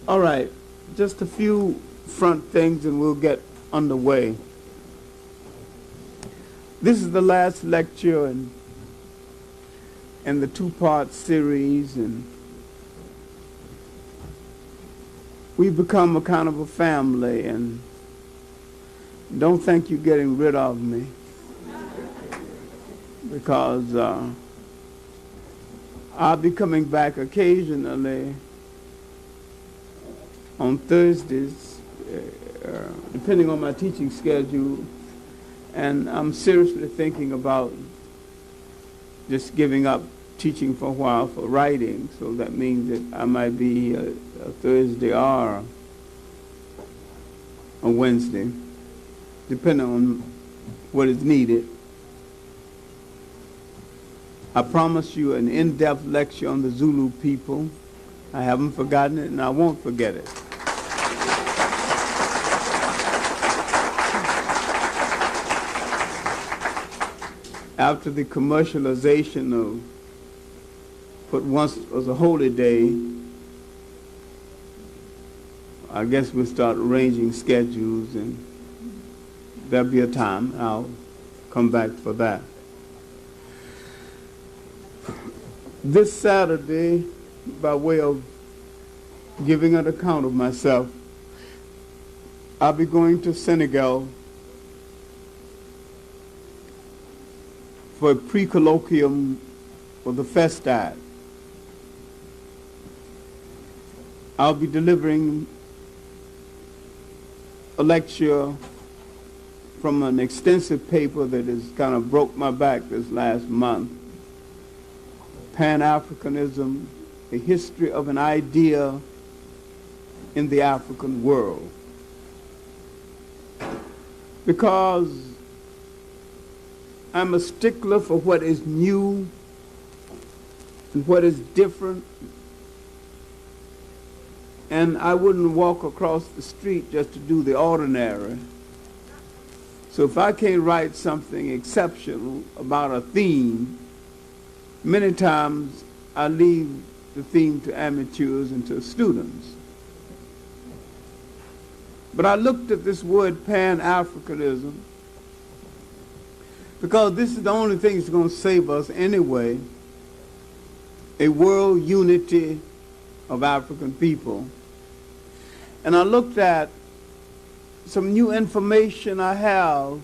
All right, just a few front things and we'll get underway. This is the last lecture in the two-part series, and we've become a kind of a family, and don't think you're getting rid of me, because I'll be coming back occasionally on Thursdays, depending on my teaching schedule, and I'm seriously thinking about just giving up teaching for a while for writing, so that means that I might be a Thursday or a Wednesday, depending on what is needed. I promise you an in-depth lecture on the Zulu people. I haven't forgotten it, and I won't forget it. After the commercialization of what once was a holy day, I guess we'll start arranging schedules, and there'll be a time. I'll come back for that. This Saturday, by way of giving an account of myself, I'll be going to Senegal for a pre-colloquium for the Festad. I'll be delivering a lecture from an extensive paper that has kind of broke my back this last month, Pan-Africanism, a history of an idea in the African world. Because I'm a stickler for what is new and what is different, and I wouldn't walk across the street just to do the ordinary. So if I can't write something exceptional about a theme, many times I leave the theme to amateurs and to students. But I looked at this word Pan-Africanism because this is the only thing that's going to save us anyway, a world unity of African people. And I looked at some new information I have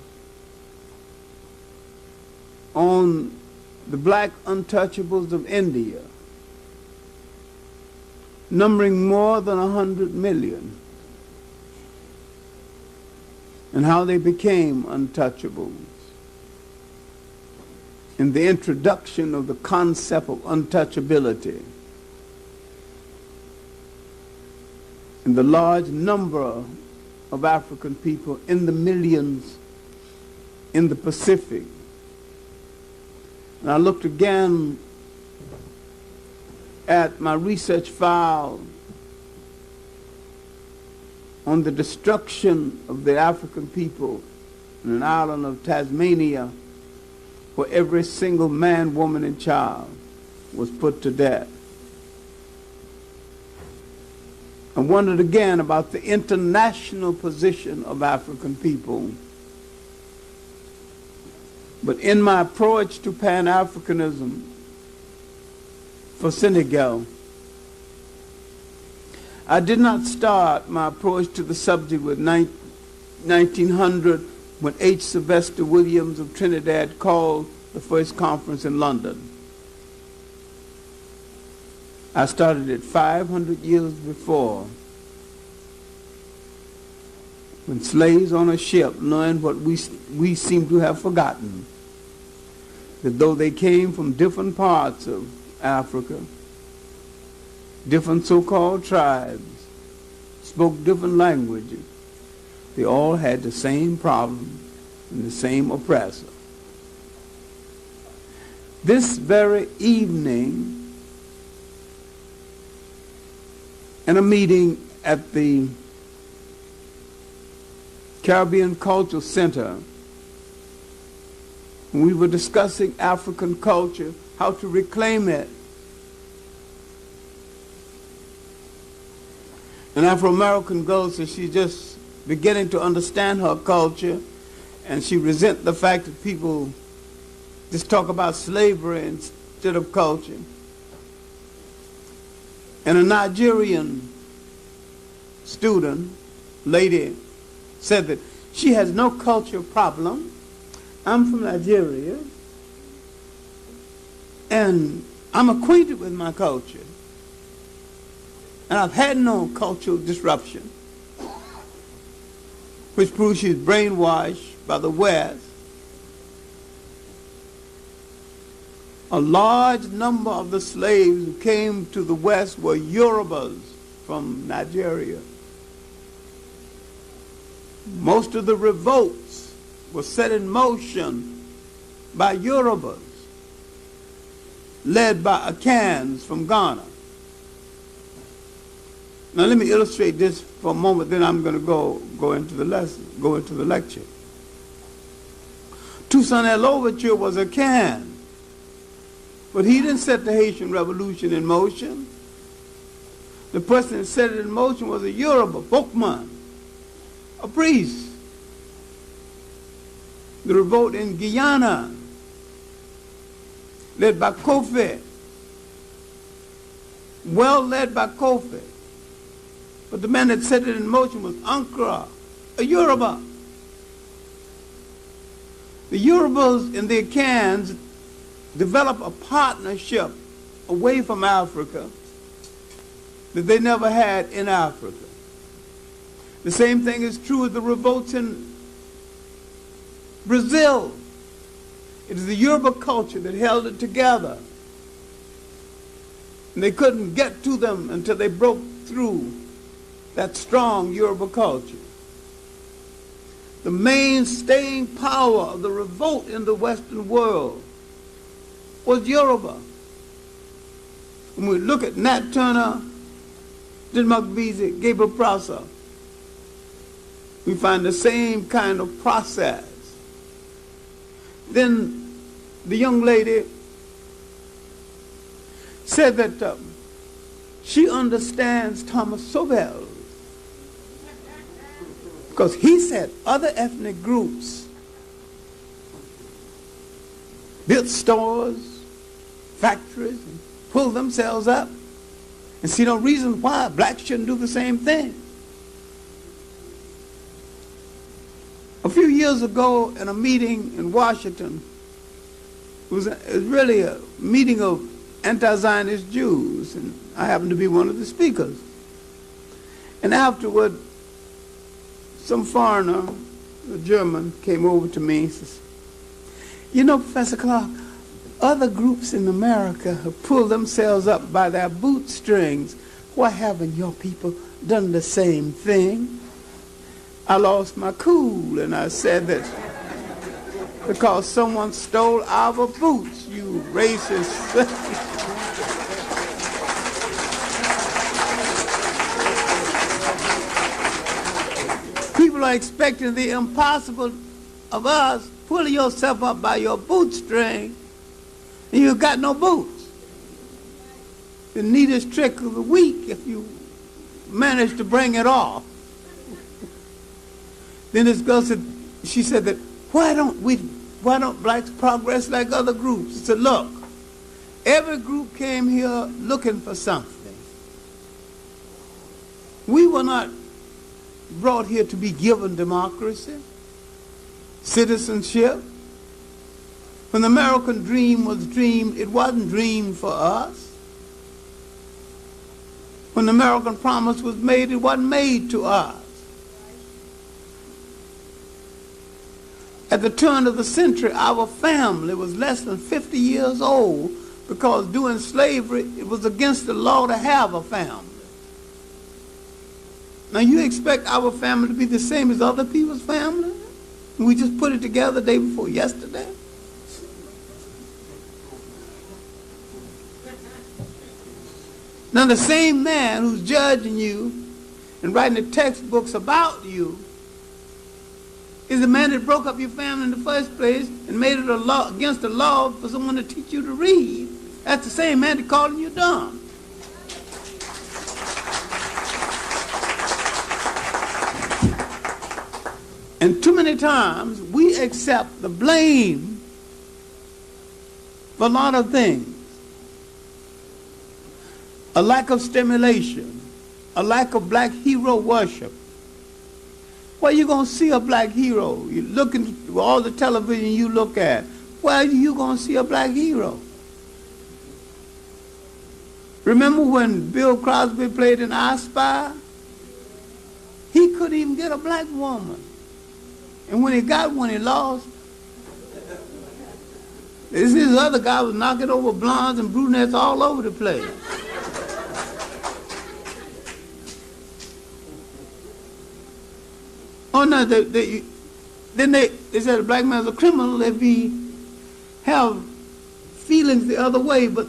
on the black untouchables of India, numbering more than 100 million, and how they became untouchables, and the introduction of the concept of untouchability, and the large number of African people in the millions in the Pacific. And I looked again at my research file on the destruction of the African people in an island of Tasmania, where every single man, woman, and child was put to death. I wondered again about the international position of African people. But in my approach to Pan-Africanism for Senegal, I did not start my approach to the subject with 1900, when H. Sylvester Williams of Trinidad called the first conference in London. I started it 500 years before, when slaves on a ship learned what we seem to have forgotten, that though they came from different parts of Africa, different so-called tribes, spoke different languages, they all had the same problem and the same oppressor. This very evening, in a meeting at the Caribbean Cultural Center, we were discussing African culture, how to reclaim it. An Afro-American girl says she's just beginning to understand her culture, and she resents the fact that people just talk about slavery instead of culture. And a Nigerian student, lady, said that she has no culture problem. I'm from Nigeria, and I'm acquainted with my culture. And I've had no cultural disruption, which proves she's brainwashed by the West. A large number of the slaves who came to the West were Yorubas from Nigeria. Most of the revolts were set in motion by Yorubas, led by Okans from Ghana. Now let me illustrate this for a moment, then I'm going to go into the lesson, go into the lecture. Toussaint Louverture was a Okan, but he didn't set the Haitian Revolution in motion. The person that set it in motion was a Yoruba, Bokman, a priest. The revolt in Guyana, led by Kofi, well led by Kofi. But the man that set it in motion was Ankara, a Yoruba. The Yorubas and the Okans developed a partnership away from Africa that they never had in Africa. The same thing is true of the revolts in Brazil. It is the Yoruba culture that held it together. And they couldn't get to them until they broke through that strong Yoruba culture. The main staying power of the revolt in the Western world was Yoruba. When we look at Nat Turner, Ambakisye-Okang, Gabriel Prosser, we find the same kind of process. Then the young lady said that she understands Thomas Sobel because he said other ethnic groups built stores, factories, and pulled themselves up, and see no reason why blacks shouldn't do the same thing. A few years ago in a meeting in Washington, it was really a meeting of anti-Zionist Jews, and I happened to be one of the speakers. And afterward, some foreigner, a German, came over to me and says, "You know, Professor Clarke, other groups in America have pulled themselves up by their bootstrings. Why haven't your people done the same thing?" I lost my cool and I said that because someone stole our boots, you racist. People are expecting the impossible of us. Pulling yourself up by your bootstring, and you got no boots. The neatest trick of the week if you manage to bring it off. Then this girl said, she said that, why don't blacks progress like other groups? I said, look, every group came here looking for something. We were not brought here to be given democracy, citizenship. When the American dream was dreamed, it wasn't dreamed for us. When the American promise was made, it wasn't made to us. At the turn of the century, our family was less than 50 years old because during slavery, it was against the law to have a family. Now you expect our family to be the same as other people's family? We just put it together the day before yesterday? Now the same man who's judging you and writing the textbooks about you is the man that broke up your family in the first place and made it a law against the law for someone to teach you to read. That's the same man that calling you dumb. And too many times we accept the blame for a lot of things. A lack of stimulation, a lack of black hero worship. Where you going to see a black hero? You look into all the television you look at. Where are you going to see a black hero? Remember when Bill Crosby played in I Spy? He couldn't even get a black woman. And when he got one, he lost. This other guy was knocking over blondes and brunettes all over the place. Oh no, then they said a black man's a criminal if he have feelings the other way, but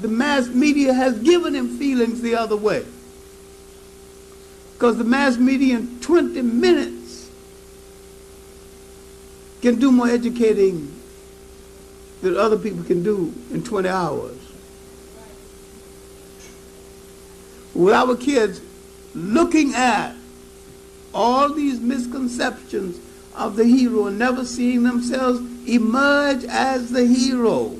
the mass media has given him feelings the other way. Because the mass media in 20 minutes can do more educating than other people can do in 20 hours. With our kids looking at all these misconceptions of the hero and never seeing themselves emerge as the hero.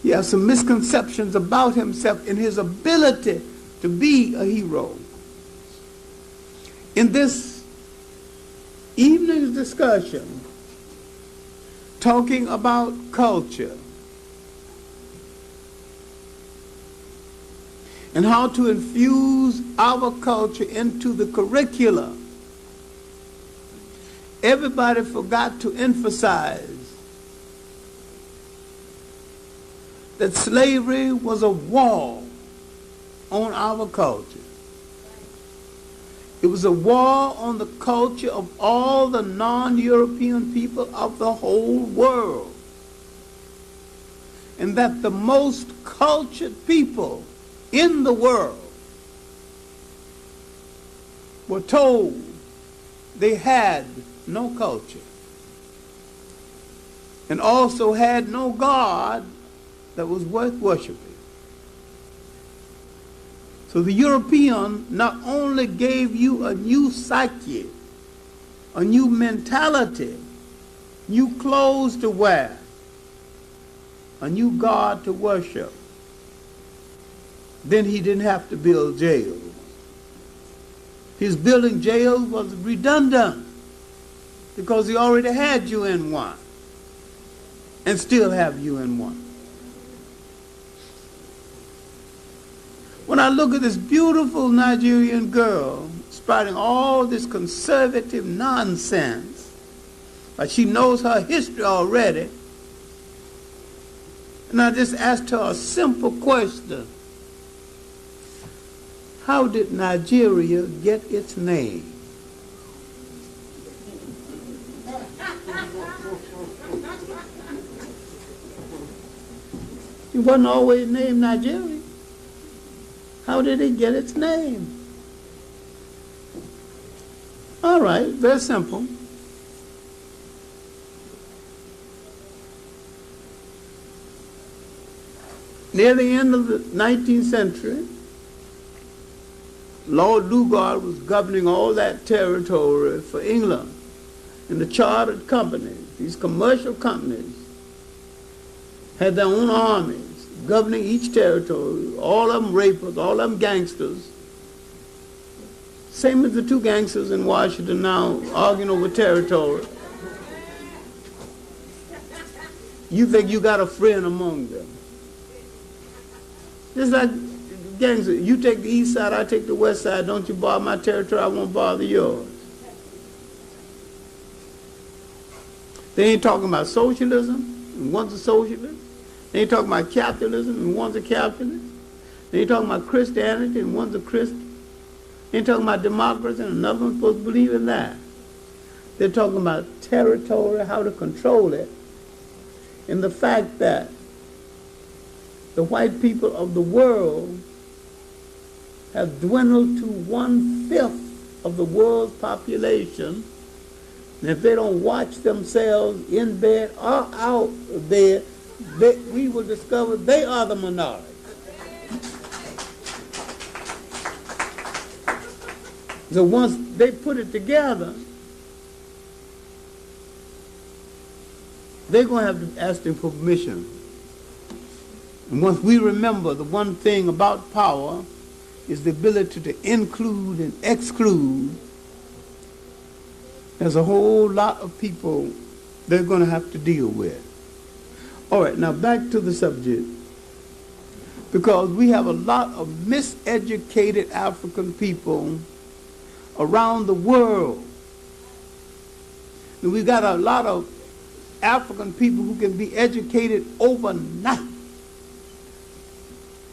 He has some misconceptions about himself and his ability to be a hero. In this evening's discussion, talking about culture and how to infuse our culture into the curricula, everybody forgot to emphasize that slavery was a war on our culture. It was a war on the culture of all the non-European people of the whole world. And that the most cultured people in the world were told they had no culture and also had no God that was worth worshiping. So the European not only gave you a new psyche, a new mentality, new clothes to wear, a new God to worship, then he didn't have to build jails. His building jails was redundant because he already had you in one and still have you in one. When I look at this beautiful Nigerian girl spouting all this conservative nonsense, like she knows her history already, and I just asked her a simple question: how did Nigeria get its name? It wasn't always named Nigeria. How did it get its name? All right, very simple. Near the end of the 19th century, Lord Lugard was governing all that territory for England. And the chartered companies, these commercial companies, had their own armies governing each territory, all of them rapists, all of them gangsters. Same as the two gangsters in Washington now arguing over territory. You think you got a friend among them. Just like gangsters, you take the east side, I take the west side, don't you bother my territory, I won't bother yours. They ain't talking about socialism, and one's a socialist. They ain't talking about capitalism, and one's a capitalist. They ain't talking about Christianity, and one's a Christian. They ain't talking about democracy, and another one's supposed to believe in that. They're talking about territory, how to control it, and the fact that the white people of the world have dwindled to 1/5 of the world's population. And if they don't watch themselves in bed or out of bed, we will discover they are the minority. So once they put it together, they're going to have to ask them for permission. And once we remember the one thing about power is the ability to include and exclude, there's a whole lot of people they're going to have to deal with. All right, now back to the subject. Because we have a lot of miseducated African people around the world. And we've got a lot of African people who can be educated overnight.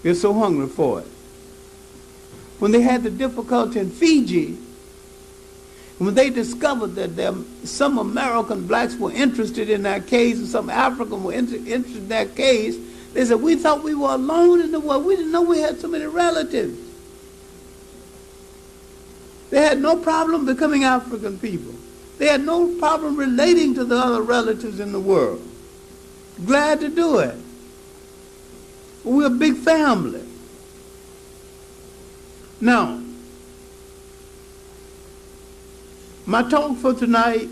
They're so hungry for it. When they had the difficulty in Fiji, when they discovered that some American blacks were interested in that case and some Africans were interested in that case, they said, we thought we were alone in the world. We didn't know we had so many relatives. They had no problem becoming African people. They had no problem relating to the other relatives in the world. Glad to do it. We're a big family. Now, my talk for tonight,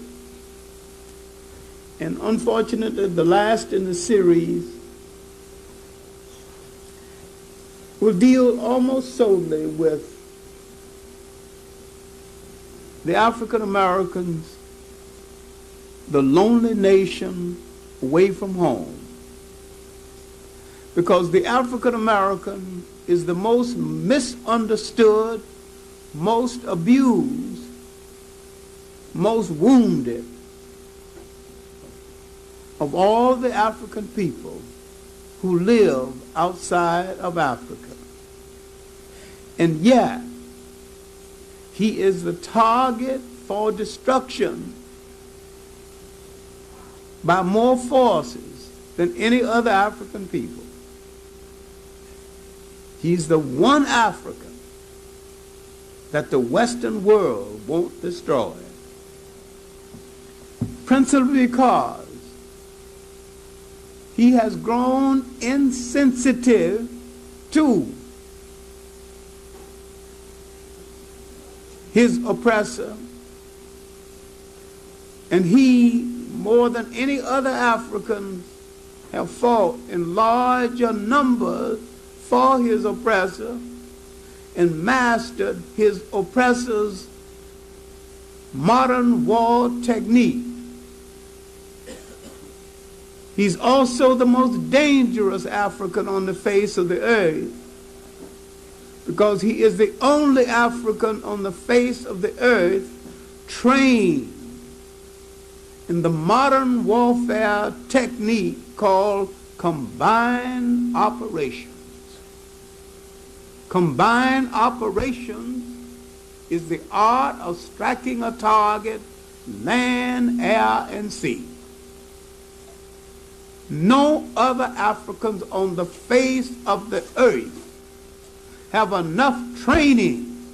and unfortunately the last in the series, will deal almost solely with the African Americans, the lonely nation away from home. Because the African American is the most misunderstood, most abused, most wounded of all the African people who live outside of Africa. And yet, he is the target for destruction by more forces than any other African people. He's the one African that the Western world won't destroy. Principally because he has grown insensitive to his oppressor, and he, more than any other African, have fought in larger numbers for his oppressor and mastered his oppressor's modern war technique. He's also the most dangerous African on the face of the earth, because he is the only African on the face of the earth trained in the modern warfare technique called combined operations. Combined operations is the art of striking a target land, air, and sea. No other Africans on the face of the earth have enough training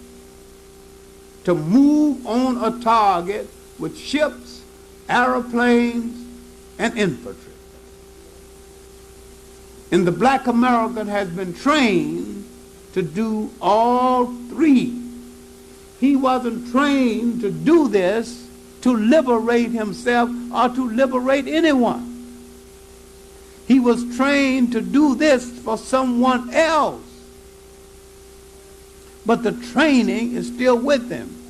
to move on a target with ships, airplanes, and infantry. And the black American has been trained to do all three. He wasn't trained to do this to liberate himself or to liberate anyone. He was trained to do this for someone else. But the training is still with him.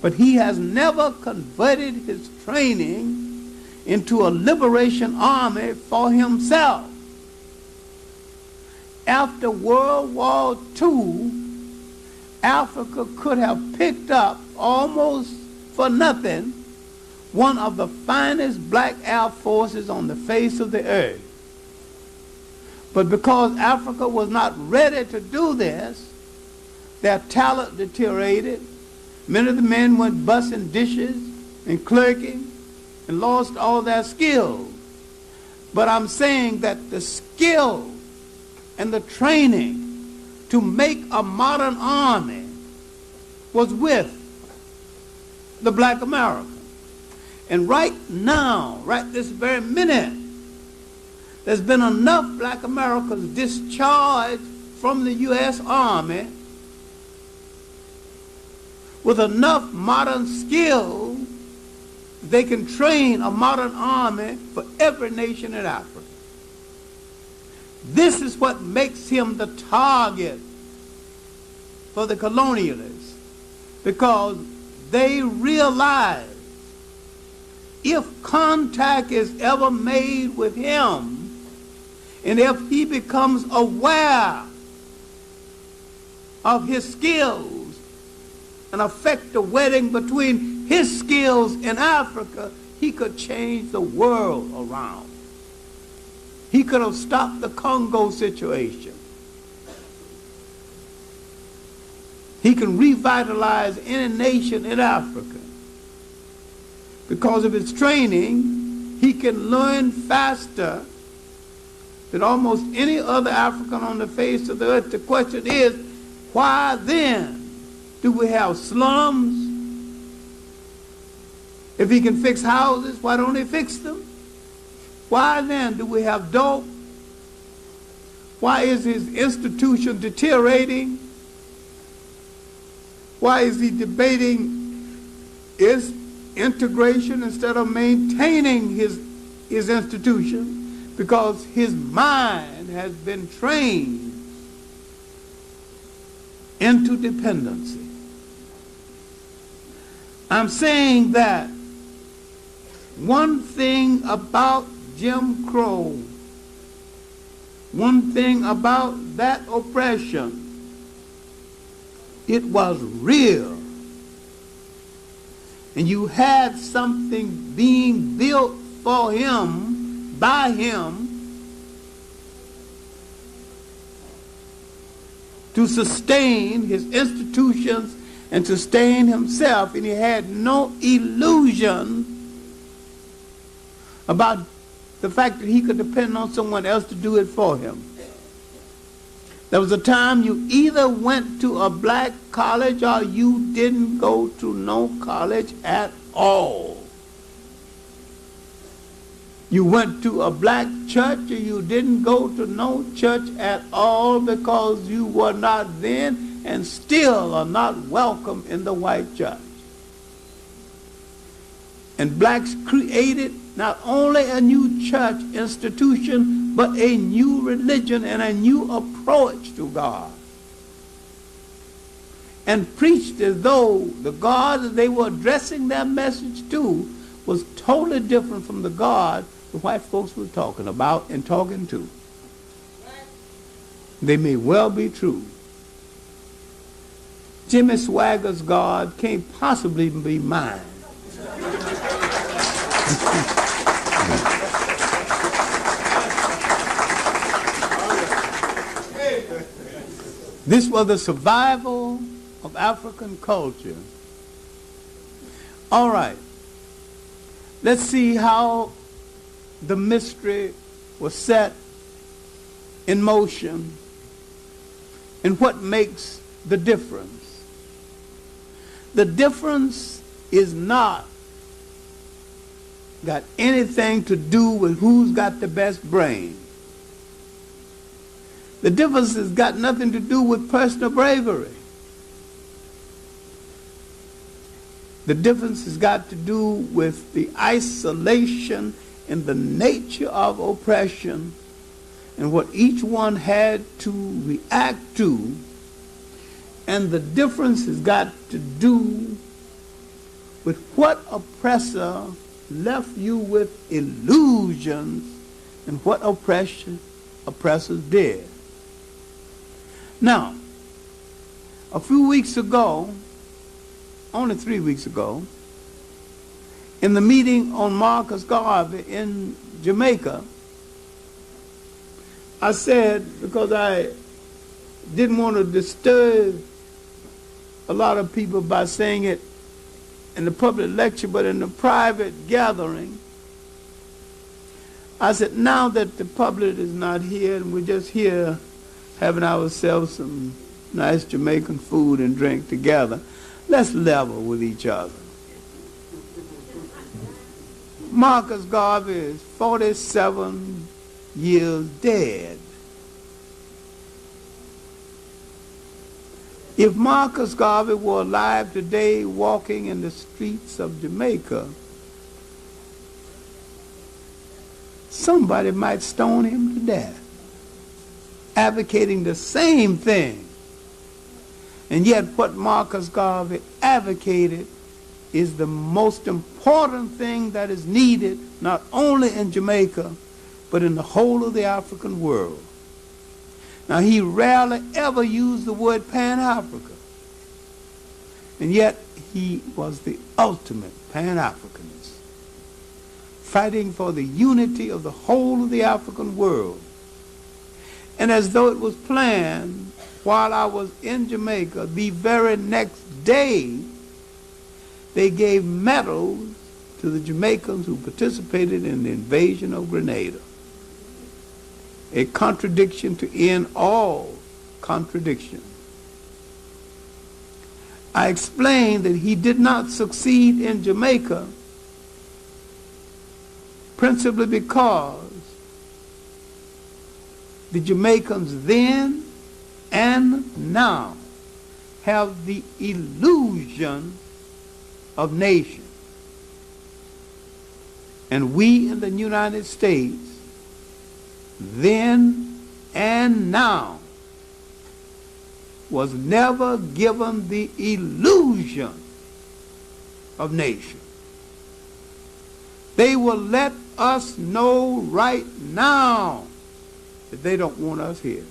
But he has never converted his training into a liberation army for himself. After World War II, Africa could have picked up almost for nothing one of the finest black air forces on the face of the earth. But because Africa was not ready to do this, their talent deteriorated. Many of the men went bussing dishes and clerking and lost all their skills. But I'm saying that the skill and the training to make a modern army was with the black American. And right now, right this very minute, there's been enough black Americans discharged from the U.S. Army with enough modern skill, they can train a modern army for every nation in Africa. This is what makes him the target for the colonialists, because they realize if contact is ever made with him, and if he becomes aware of his skills and affect the wedding between his skills in Africa, he could change the world around. He could have stopped the Congo situation. He can revitalize any nation in Africa. Because of his training, he can learn faster than almost any other African on the face of the earth. The question is, why then do we have slums? If he can fix houses, why don't he fix them? Why then do we have dope? Why is his institution deteriorating? Why is he debating his integration instead of maintaining his institution? Because his mind has been trained into dependency. I'm saying that one thing about Jim Crow, one thing about that oppression, it was real. And you had something being built for him, by him, to sustain his institutions and sustain himself, and he had no illusion about the fact that he could depend on someone else to do it for him. There was a time you either went to a black college or you didn't go to no college at all. You went to a black church or you didn't go to no church at all, because you were not then and still are not welcome in the white church. And blacks created not only a new church institution, but a new religion and a new approach to God. And preached as though the God that they were addressing their message to was totally different from the God the white folks were talking about and talking to. They may well be true. Jimmy Swagger's God can't possibly be mine. This was the survival of African culture. All right. Let's see how the mystery was set in motion and what makes the difference. The difference is not got anything to do with who's got the best brain. The difference has got nothing to do with personal bravery. The difference has got to do with the isolation and the nature of oppression and what each one had to react to. And the difference has got to do with what oppressor left you with illusions and what oppressors did. Now, a few weeks ago, only 3 weeks ago, in the meeting on Marcus Garvey in Jamaica, I said, because I didn't want to disturb a lot of people by saying it in the public lecture, but in the private gathering, I said, now that the public is not here and we're just here having ourselves some nice Jamaican food and drink together, let's level with each other. Marcus Garvey is 47 years dead. If Marcus Garvey were alive today walking in the streets of Jamaica, somebody might stone him to death, advocating the same thing. And yet what Marcus Garvey advocated is the most important thing that is needed, not only in Jamaica, but in the whole of the African world. Now, he rarely ever used the word Pan-Africa, and yet he was the ultimate Pan-Africanist, fighting for the unity of the whole of the African world. And as though it was planned, while I was in Jamaica, the very next day, they gave medals to the Jamaicans who participated in the invasion of Grenada. A contradiction to end all contradiction. I explained that he did not succeed in Jamaica principally because the Jamaicans then and now have the illusion of nation. And we in the United States then and now was never given the illusion of nation. They will let us know right now that they don't want us here.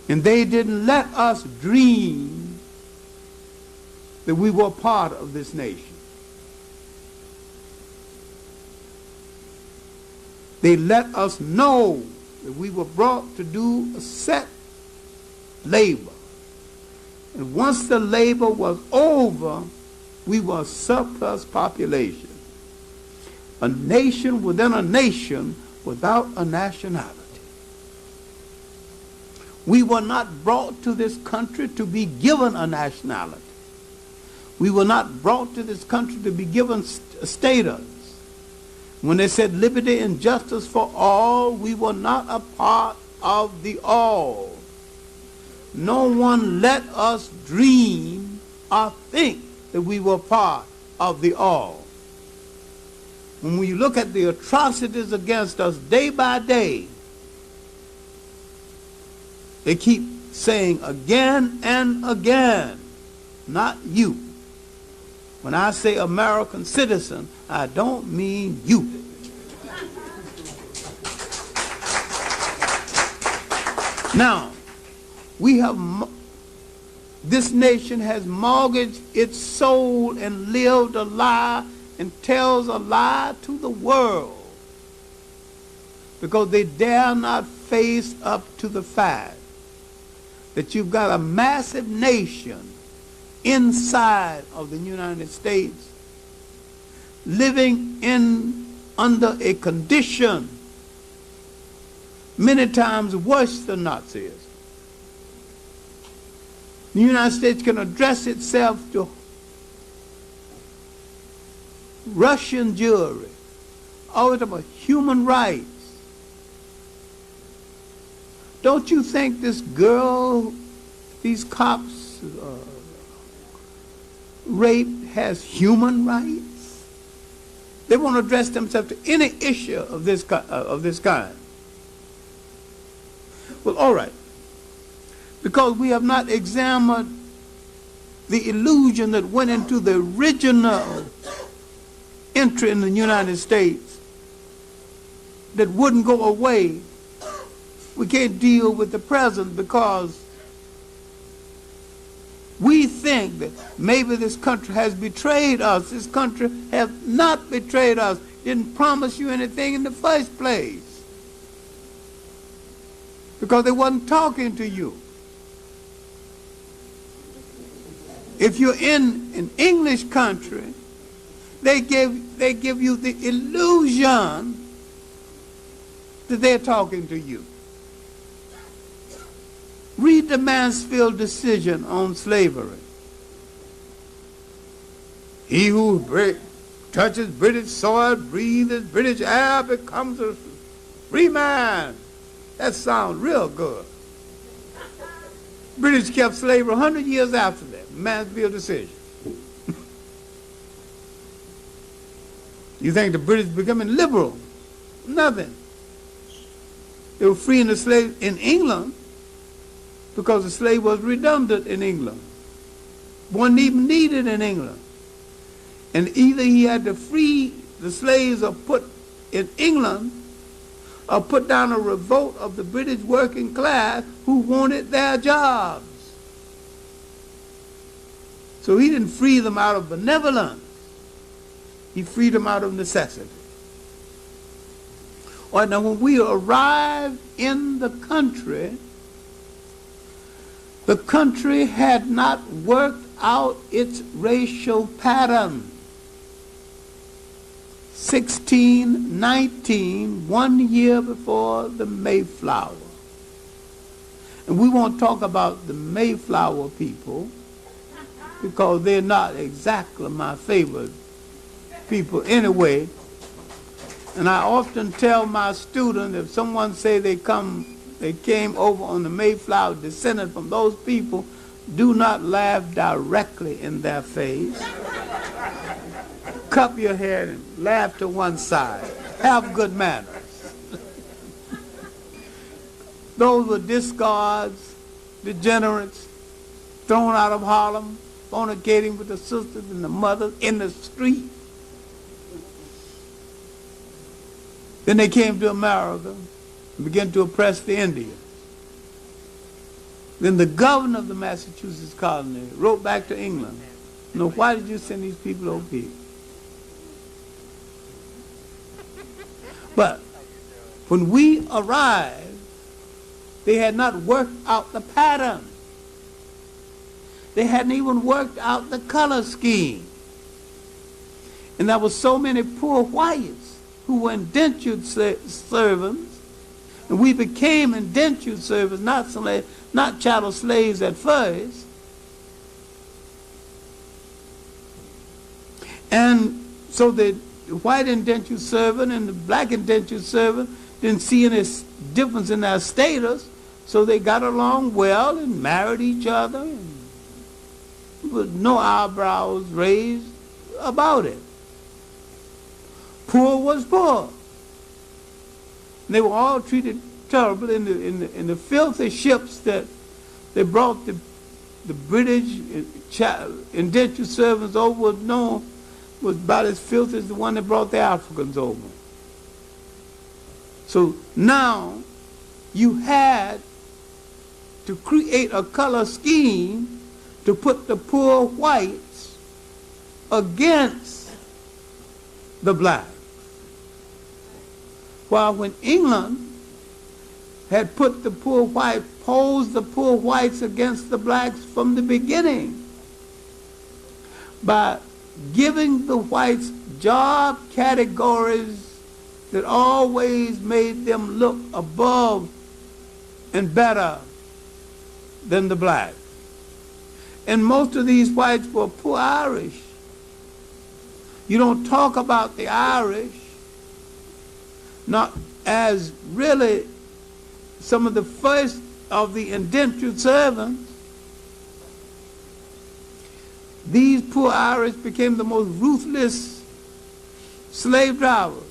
And they didn't let us dream that we were part of this nation. They let us know that we were brought to do a set labor. And once the labor was over, we were a surplus population. A nation within a nation without a nationality. We were not brought to this country to be given a nationality. We were not brought to this country to be given status. When they said liberty and justice for all, we were not a part of the all. No one let us dream or think that we were part of the all. When we look at the atrocities against us day by day, they keep saying again and again, not you. When I say American citizen, I don't mean you. Now, this nation has mortgaged its soul and lived a lie and tells a lie to the world because they dare not face up to the fact that you've got a massive nation inside of the United States living under a condition many times worse than Nazism. The United States can address itself to Russian Jewry, all about human rights. Don't you think this girl, these cops raped, has human rights? They won't address themselves to any issue of this kind. Well, all right. Because we have not examined the illusion that went into the original entry in the United States that wouldn't go away, we can't deal with the present because we think that maybe this country has betrayed us. This country has not betrayed us. Didn't promise you anything in the first place because they wasn't talking to you. If you're in an English country, they give you the illusion that they're talking to you. Read the Mansfield decision on slavery. He who touches British soil, breathes British air, becomes a free man. That sounds real good. British kept slavery 100 years after that. Mansfield decision. You think the British becoming liberal? Nothing. They were freeing the slaves in England because the slave was redundant in England. Wasn't even needed in England. And either he had to free the slaves or put in England or put down a revolt of the British working class who wanted their jobs. So he didn't free them out of benevolence. He freed them out of necessity. All right, now when we arrived in the country had not worked out its racial pattern. 1619, 1 year before the Mayflower. And we won't talk about the Mayflower people because they're not exactly my favorite people anyway. And I often tell my students, if someone say they came over on the Mayflower, descended from those people, do not laugh directly in their face. Cup your head and laugh to one side. Have good manners. Those were discards, degenerates, thrown out of Harlem, fornicating with the sisters and the mothers in the street. Then they came to America and began to oppress the Indians. Then the governor of the Massachusetts colony wrote back to England, "No, why did you send these people over here?" But when we arrived, they had not worked out the pattern. They hadn't even worked out the color scheme. And there were so many poor whites who were indentured servants, and we became indentured servants, not chattel slaves at first. And so the white indentured servant and the black indentured servant didn't see any difference in their status, so they got along well and married each other, and with no eyebrows raised about it. Poor was poor. And they were all treated terribly in the filthy ships that they brought the British indentured servants over. Was about as filthy as the one that brought the Africans over. So now you had to create a color scheme to put the poor whites against the blacks. While when England had put the poor whites, posed the poor whites against the blacks from the beginning by giving the whites job categories that always made them look above and better than the blacks. And most of these whites were poor Irish. You don't talk about the Irish not as really some of the first of the indentured servants. These poor Irish became the most ruthless slave drivers.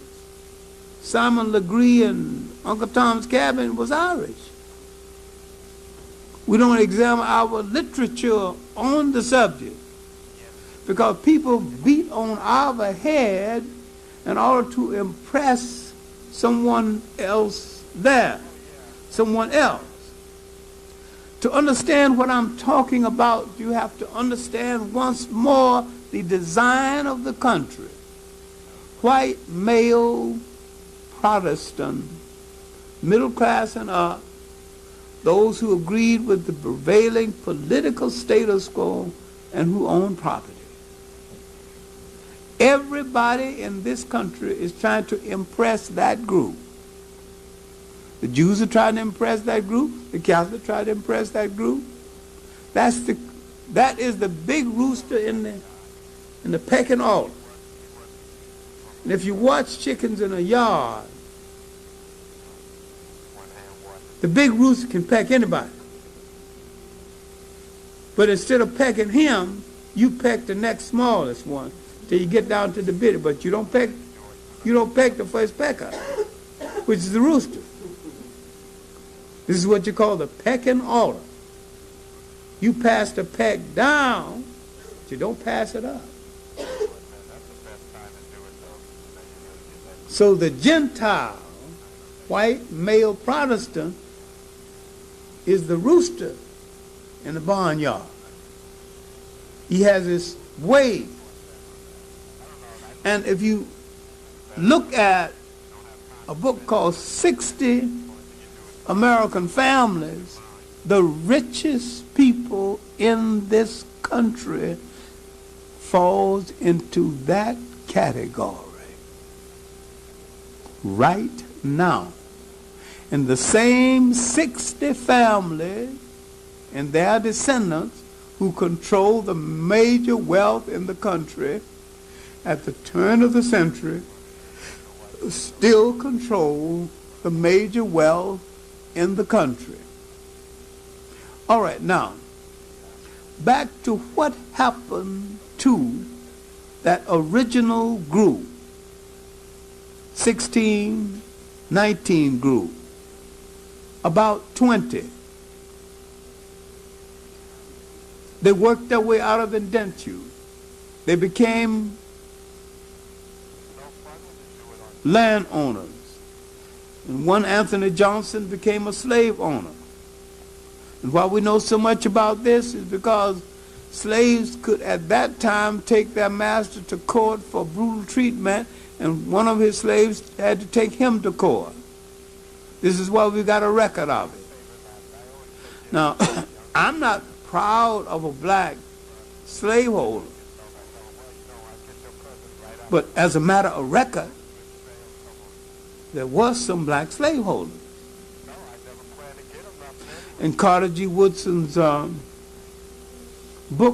Simon Legree and Uncle Tom's Cabin was Irish. We don't examine our literature on the subject because people beat on our head in order to impress someone else there, someone else. To understand what I'm talking about, you have to understand once more the design of the country. White, male, Protestant, middle class and up, those who agreed with the prevailing political status quo and who owned property. Everybody in this country is trying to impress that group. The Jews are trying to impress that group. The Catholics try to impress that group. That is the big rooster in the pecking order. And if you watch chickens in a yard, the big rooster can peck anybody. But instead of pecking him, you peck the next smallest one till you get down to the bitty. But you don't peck the first pecker, which is the rooster. This is what you call the pecking order. You pass the peck down, but you don't pass it up. So the Gentile, white, male Protestant, is the rooster in the barnyard. He has his way. And if you look at a book called 60 American Families, the richest people in this country falls into that category right now. And the same 60 families and their descendants who control the major wealth in the country at the turn of the century still control the major wealth in the country. All right, now, back to what happened to that original group, 1619 group, about 20. They worked their way out of indenture. They became landowners. And one Anthony Johnson became a slave owner. And why we know so much about this is because slaves could at that time take their master to court for brutal treatment, and one of his slaves had to take him to court. This is why we got a record of it. Now, I'm not proud of a black slaveholder, but as a matter of record, there was some black slaveholders. In Carter G. Woodson's book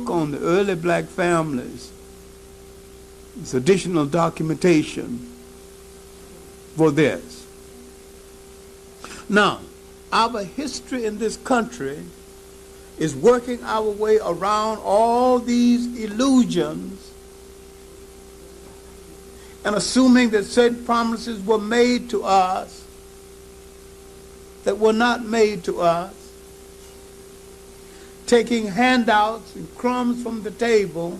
on the early black families, it's additional documentation for this. Now, our history in this country is working our way around all these illusions and assuming that certain promises were made to us that were not made to us, taking handouts and crumbs from the table,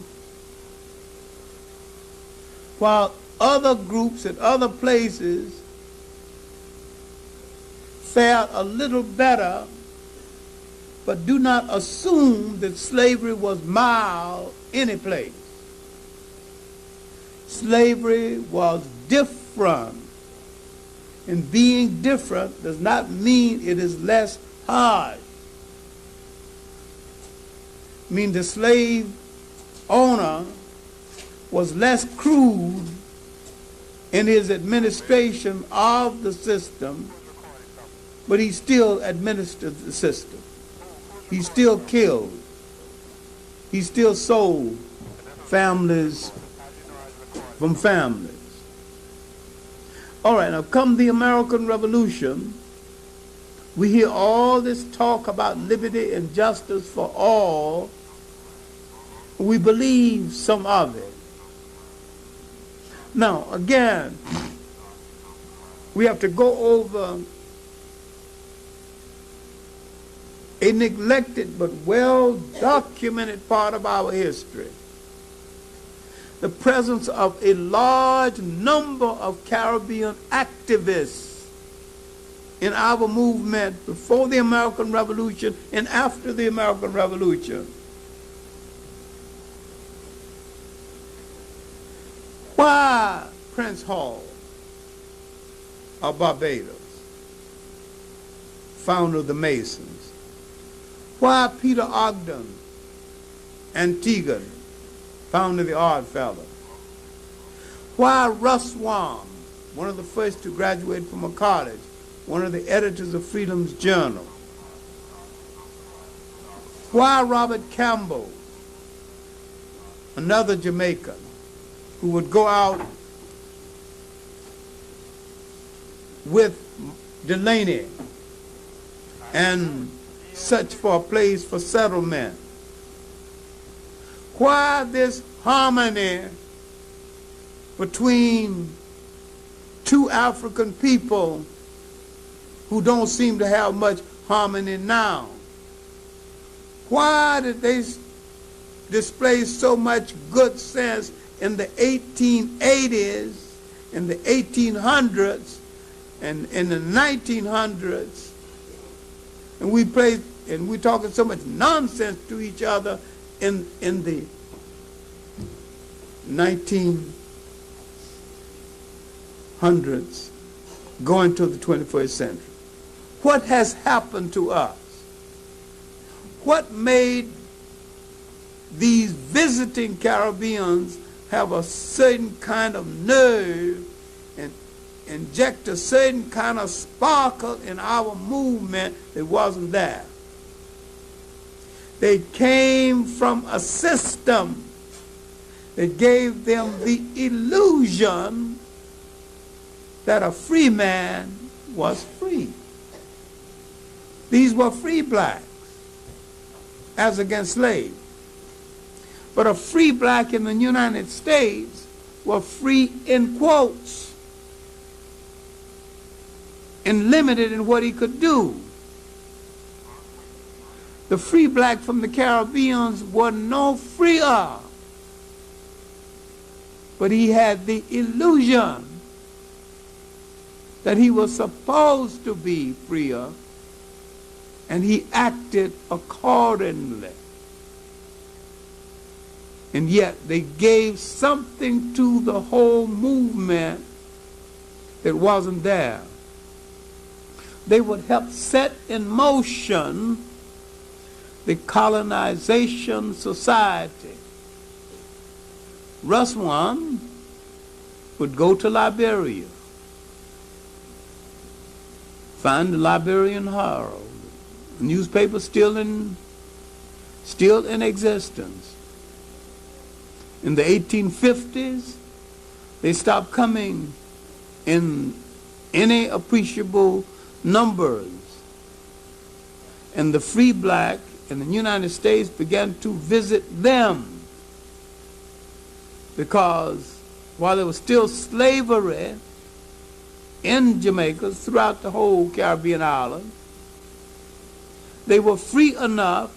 while other groups at other places fared a little better, but do not assume that slavery was mild any place. Slavery was different. And being different does not mean it is less hard. I mean, the slave owner was less crude in his administration of the system, but he still administered the system. He still killed. He still sold families from families. All right, now come the American Revolution, we hear all this talk about liberty and justice for all. We believe some of it. Now, again, we have to go over a neglected but well-documented part of our history. The presence of a large number of Caribbean activists in our movement before the American Revolution and after the American Revolution. Why Prince Hall of Barbados, founder of the Masons? Why Peter Ogden, Antigua, founder of the Odd Fellows? Why Russ Wong, one of the first to graduate from a college, one of the editors of Freedom's Journal? Why Robert Campbell, another Jamaican, who would go out with Delaney and search for a place for settlement Why this harmony between two African people who don't seem to have much harmony now? Why did they display so much good sense in the 1880s, in the 1800s, and in the 1900s? And we're talking so much nonsense to each other in the 1900s, going to the 21st century. What has happened to us? What made these visiting Caribbeans have a certain kind of nerve and inject a certain kind of sparkle in our movement that wasn't there? They came from a system that gave them the illusion that a free man was free. These were free blacks as against slaves. But a free black in the United States was free in quotes and limited in what he could do. The free black from the Caribbeans was no freer, but he had the illusion that he was supposed to be freer, and he acted accordingly. And yet they gave something to the whole movement that wasn't there. They would help set in motion the colonization society. Ruswan would go to Liberia, find the Liberian Herald, a newspaper still in existence. In the 1850s, they stopped coming in any appreciable numbers. And the free black in the United States began to visit them, because while there was still slavery in Jamaica, throughout the whole Caribbean island, they were free enough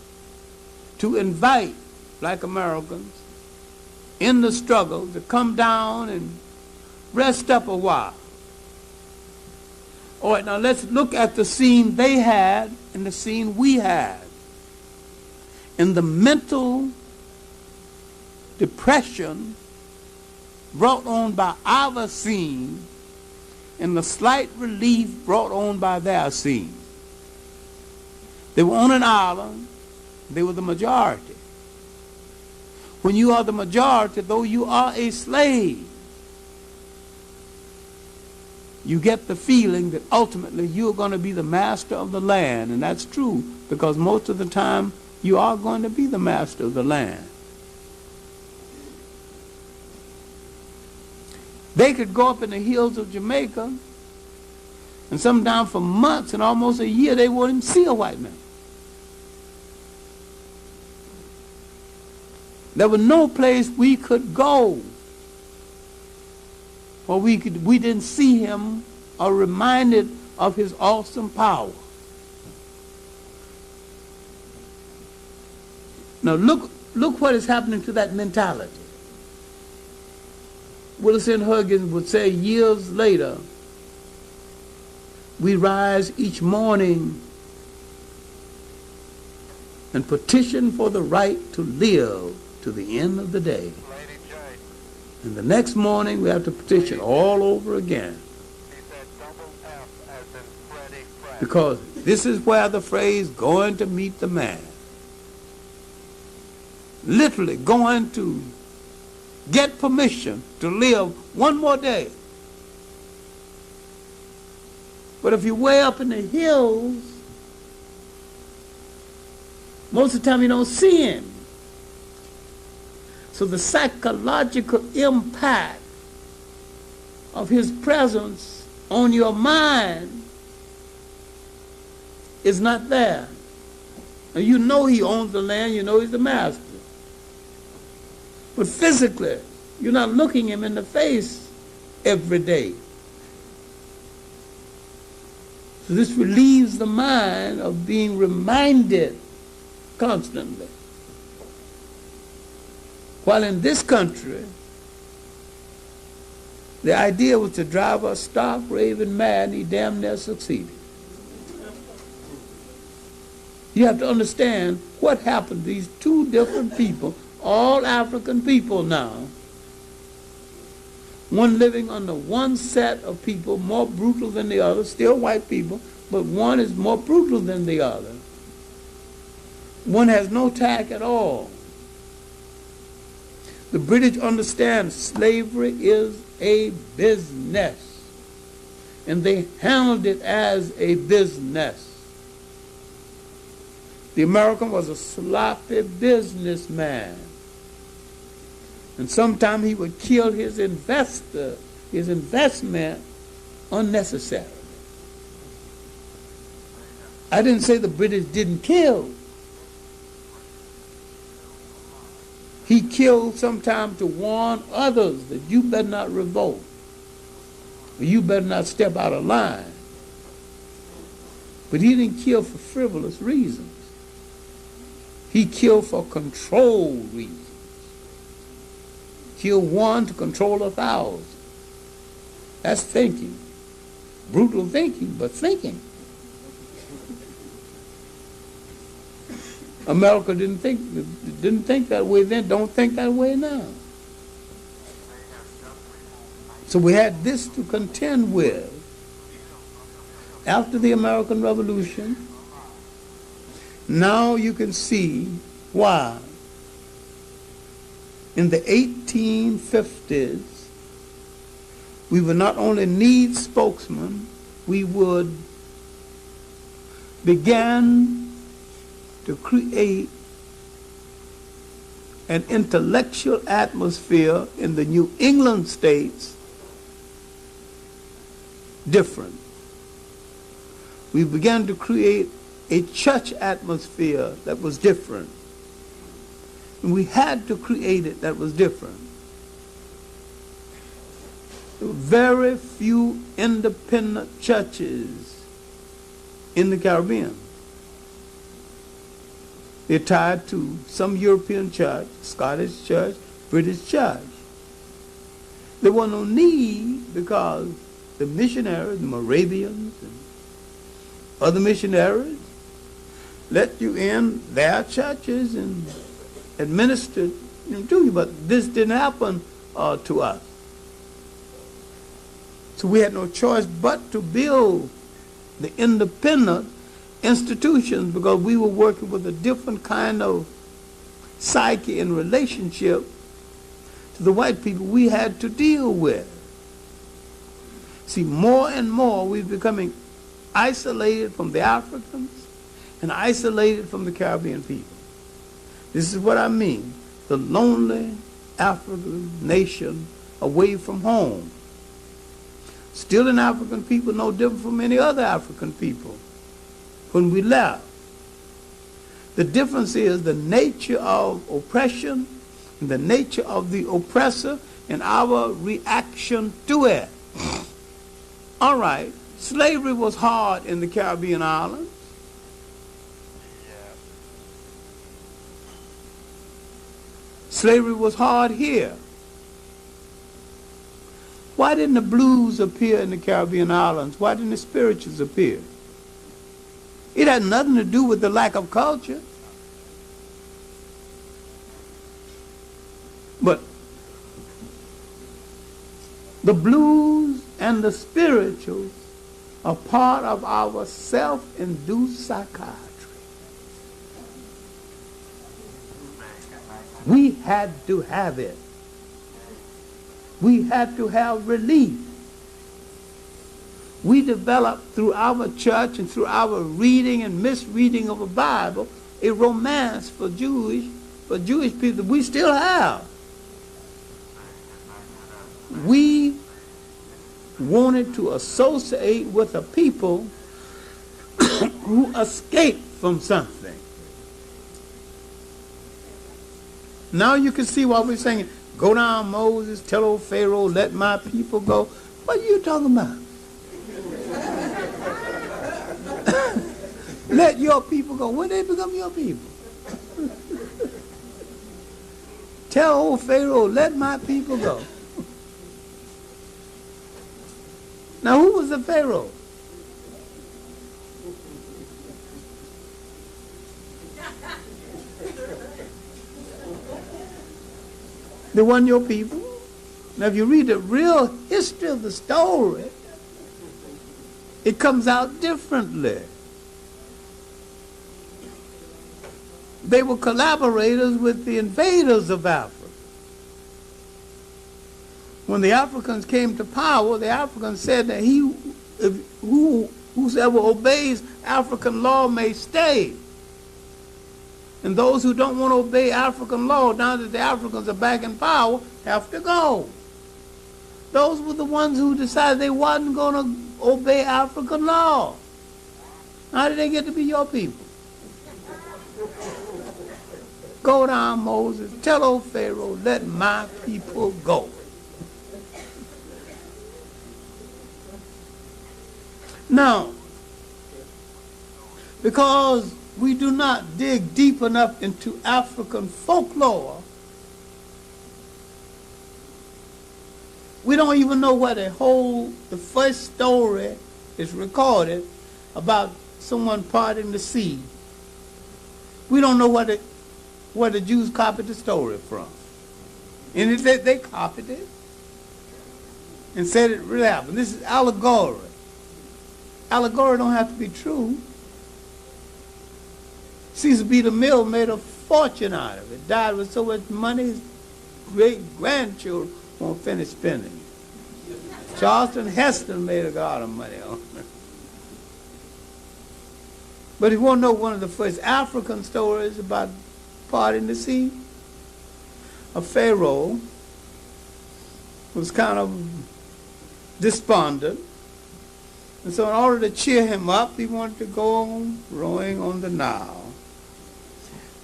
to invite black Americans in the struggle to come down and rest up a while. All right, now let's look at the scene they had and the scene we had. In the mental depression brought on by our scene and the slight relief brought on by their scene. They were on an island. They were the majority. When you are the majority, though you are a slave, you get the feeling that ultimately you're going to be the master of the land. And that's true, because most of the time you are going to be the master of the land. They could go up in the hills of Jamaica, and sometimes for months and almost a year they wouldn't see a white man. There was no place we could go where we didn't see him or reminded of his awesome power. Now look what is happening to that mentality. Wilson Huggins would say years later, we rise each morning and petition for the right to live to the end of the day. And the next morning we have to petition all over again. Because this is where the phrase going to meet the man, literally going to get permission to live one more day. But if you're way up in the hills, most of the time you don't see him. So the psychological impact of his presence on your mind is not there. And you know he owns the land, you know he's the master. But physically, you're not looking him in the face every day. So this relieves the mind of being reminded constantly. While in this country, the idea was to drive us stark, raving mad, and he damn near succeeded. You have to understand what happened to these two different people, all African people now, one living under one set of people, more brutal than the other, still white people, but one is more brutal than the other. One has no tact at all. The British understand slavery is a business, and they handled it as a business. The American was a sloppy businessman, and sometimes he would kill his investment unnecessarily. I didn't say the British didn't kill. He killed sometimes to warn others that you better not revolt, or you better not step out of line. But he didn't kill for frivolous reasons. He killed for control reasons. Kill one to control 1,000. That's thinking. Brutal thinking, but thinking. America didn't think that way then, don't think that way now. So we had this to contend with. After the American Revolution, now you can see why in the 1850s we would not only need spokesmen, we would begin to create an intellectual atmosphere in the New England states different. We began to create a church atmosphere that was different. And we had to create it that was different. There were very few independent churches in the Caribbean. They're tied to some European church, Scottish church, British church. There was no need because the missionaries, the Moravians, and other missionaries let you in their churches and administered to you. But this didn't happen to us. So we had no choice but to build the independent institutions because we were working with a different kind of psyche and relationship to the white people we had to deal with. See, more and more we're becoming isolated from the Africans and isolated from the Caribbean people. This is what I mean. The lonely African nation away from home. Still an African people no different from any other African people when we left. The difference is the nature of oppression and the nature of the oppressor and our reaction to it. All right, slavery was hard in the Caribbean islands. Slavery was hard here. Why didn't the blues appear in the Caribbean islands? Why didn't the spirituals appear? It had nothing to do with the lack of culture. But the blues and the spirituals are part of our self-induced psychiatry. We had to have it. We had to have relief. We developed through our church and through our reading and misreading of the Bible a romance for Jewish people that we still have. We wanted to associate with a people who escaped from something. Now you can see why we're singing, go down, Moses, tell old Pharaoh, let my people go. What are you talking about? Let your people go. When they become your people? Tell old Pharaoh, let my people go. Now, who was the Pharaoh? They weren't your people. Now, if you read the real history of the story, it comes out differently. They were collaborators with the invaders of Africa. When the Africans came to power, the Africans said that whosoever obeys African law may stay. And those who don't want to obey African law, now that the Africans are back in power, have to go. Those were the ones who decided they wasn't going to obey African law. How did they get to be your people? Go down, Moses, tell old Pharaoh, let my people go. Now, because we do not dig deep enough into African folklore, we don't even know where the first story is recorded about someone parting the sea. We don't know where the Jews copied the story from. And they copied it and said it really happened. This is allegory. Allegory don't have to be true. Caesar B. DeMille made a fortune out of it. Died with so much money, his great-grandchildren won't finish spending it. Charleston Heston made a lot of money on it. But if you want to know one of the first African stories about parting the sea, a pharaoh was kind of despondent. And so in order to cheer him up, he wanted to go on rowing on the Nile.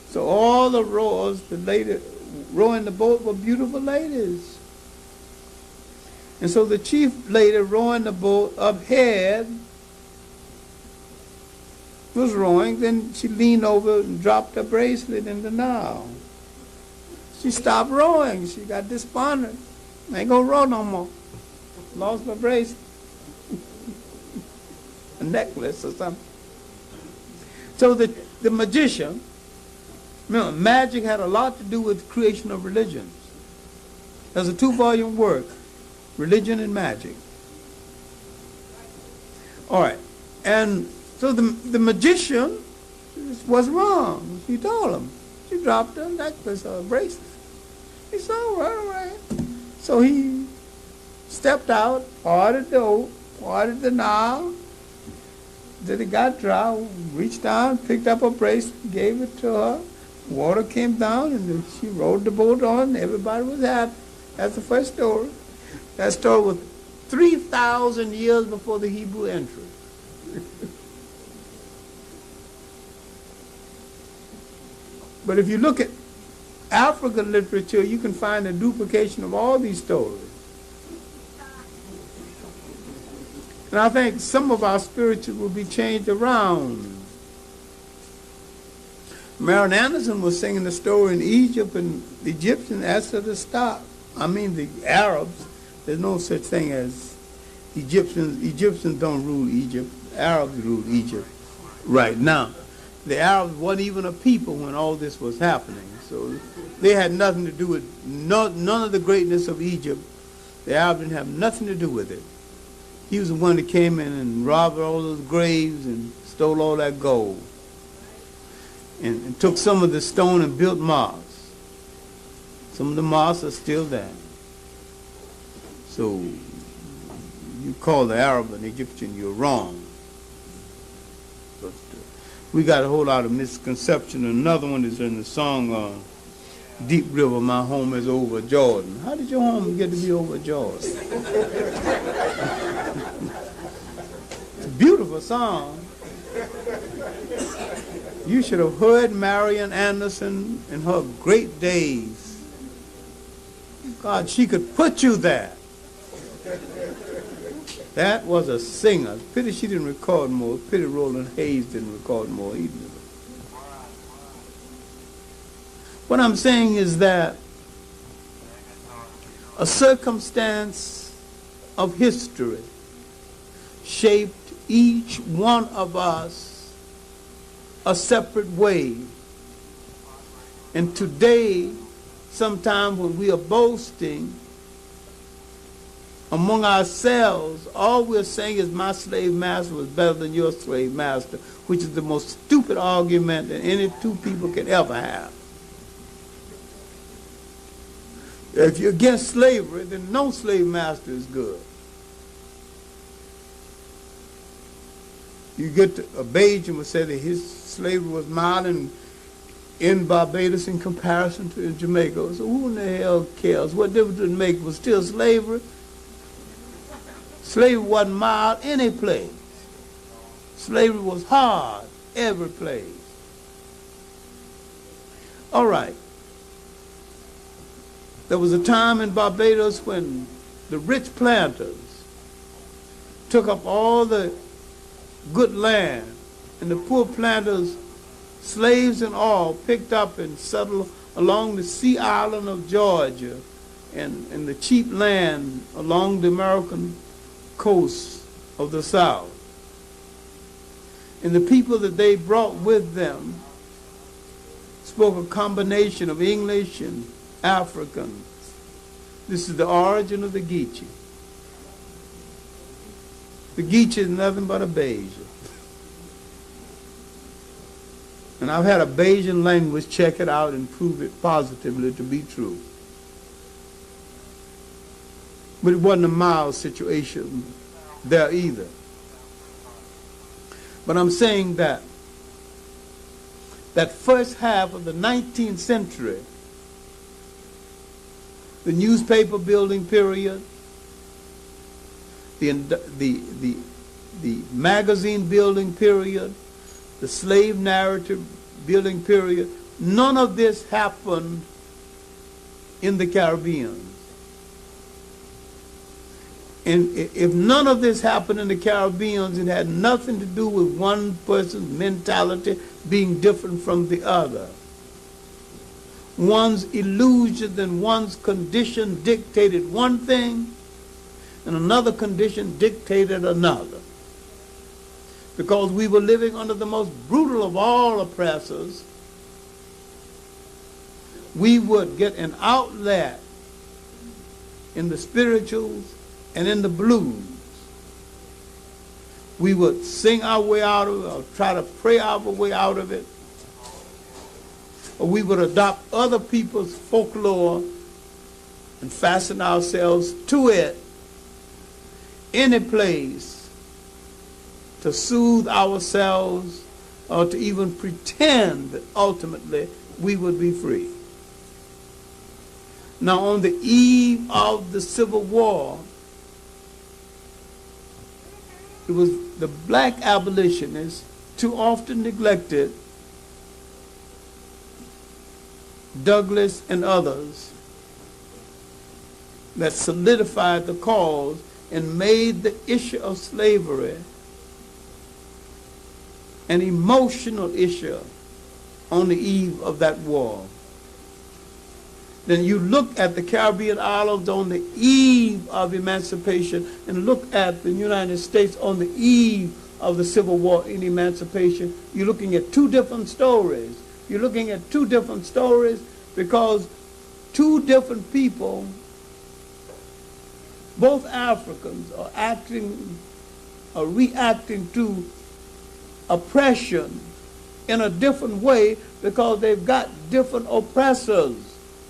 So all the rowers, the lady rowing the boat, were beautiful ladies. And so the chief lady rowing the boat up ahead was rowing. Then she leaned over and dropped her bracelet in the Nile. She stopped rowing. She got despondent. I ain't gonna row no more. Lost my bracelet. A necklace or something. So the magician, remember, magic had a lot to do with the creation of religions. There's a 2-volume work, Religion and Magic. All right. And so the magician was wrong. She told him. She dropped her necklace or bracelet. He said, all right. So he stepped out, parted the Nile. Then it got dry, reached down, picked up her bracelet, gave it to her. Water came down, and then she rowed the boat on, and everybody was happy. That's the first story. That story was 3,000 years before the Hebrew entry. But if you look at African literature, you can find a duplication of all these stories. And I think some of our spiritual will be changed around. Marian Anderson was singing the story in Egypt, and the Egyptians asked her to stop. I mean, the Arabs, there's no such thing as Egyptians. Egyptians don't rule Egypt. Arabs rule Egypt right now. The Arabs weren't even a people when all this was happening. So they had nothing to do with, none of the greatness of Egypt. The Arabs didn't have nothing to do with it. He was the one that came in and robbed all those graves and stole all that gold. And took some of the stone and built mosques. Some of the mosques are still there. So you call the Arab an Egyptian, you're wrong. But we got a whole lot of misconception. Another one is in the song Deep River, My Home is Over Jordan. How did your home get to be over Jordan? It's a beautiful song. You should have heard Marian Anderson in her great days. God, she could put you there. That was a singer. Pity she didn't record more. Pity Roland Hayes didn't record more either. What I'm saying is that a circumstance of history shaped each one of us a separate way. And today, sometimes when we are boasting among ourselves, all we're saying is my slave master was better than your slave master, which is the most stupid argument that any two people can ever have. If you're against slavery, then no slave master is good. You get to, a Bajan would say that his slavery was mild in Barbados in comparison to in Jamaica. So who in the hell cares? What difference did it make? It was still slavery. Slavery wasn't mild any place. Slavery was hard every place. All right. There was a time in Barbados when the rich planters took up all the good land, and the poor planters, slaves and all, picked up and settled along the sea island of Georgia and the cheap land along the American coast of the South. And the people that they brought with them spoke a combination of English and African. This is the origin of the Geechee. The Geechee is nothing but a Bajan. And I've had a Bajan language check it out and prove it positively to be true. But it wasn't a mild situation there either. But I'm saying that first half of the 19th century, the newspaper building period, the magazine building period, the slave narrative building period, none of this happened in the Caribbean. And if none of this happened in the Caribbean, it had nothing to do with one person's mentality being different from the other. One's illusions and one's condition dictated one thing, and another condition dictated another. Because we were living under the most brutal of all oppressors, we would get an outlet in the spirituals and in the blues. We would sing our way out of it, or try to pray our way out of it, or we would adopt other people's folklore and fasten ourselves to it, any place to soothe ourselves or to even pretend that ultimately we would be free. Now, on the eve of the Civil War, it was the black abolitionists, too often neglected, Douglas and others, that solidified the cause and made the issue of slavery an emotional issue on the eve of that war. Then you look at the Caribbean islands on the eve of emancipation and look at the United States on the eve of the Civil War and emancipation. You're looking at two different stories. You're looking at two different stories because two different people, both Africans, are reacting to oppression in a different way because they've got different oppressors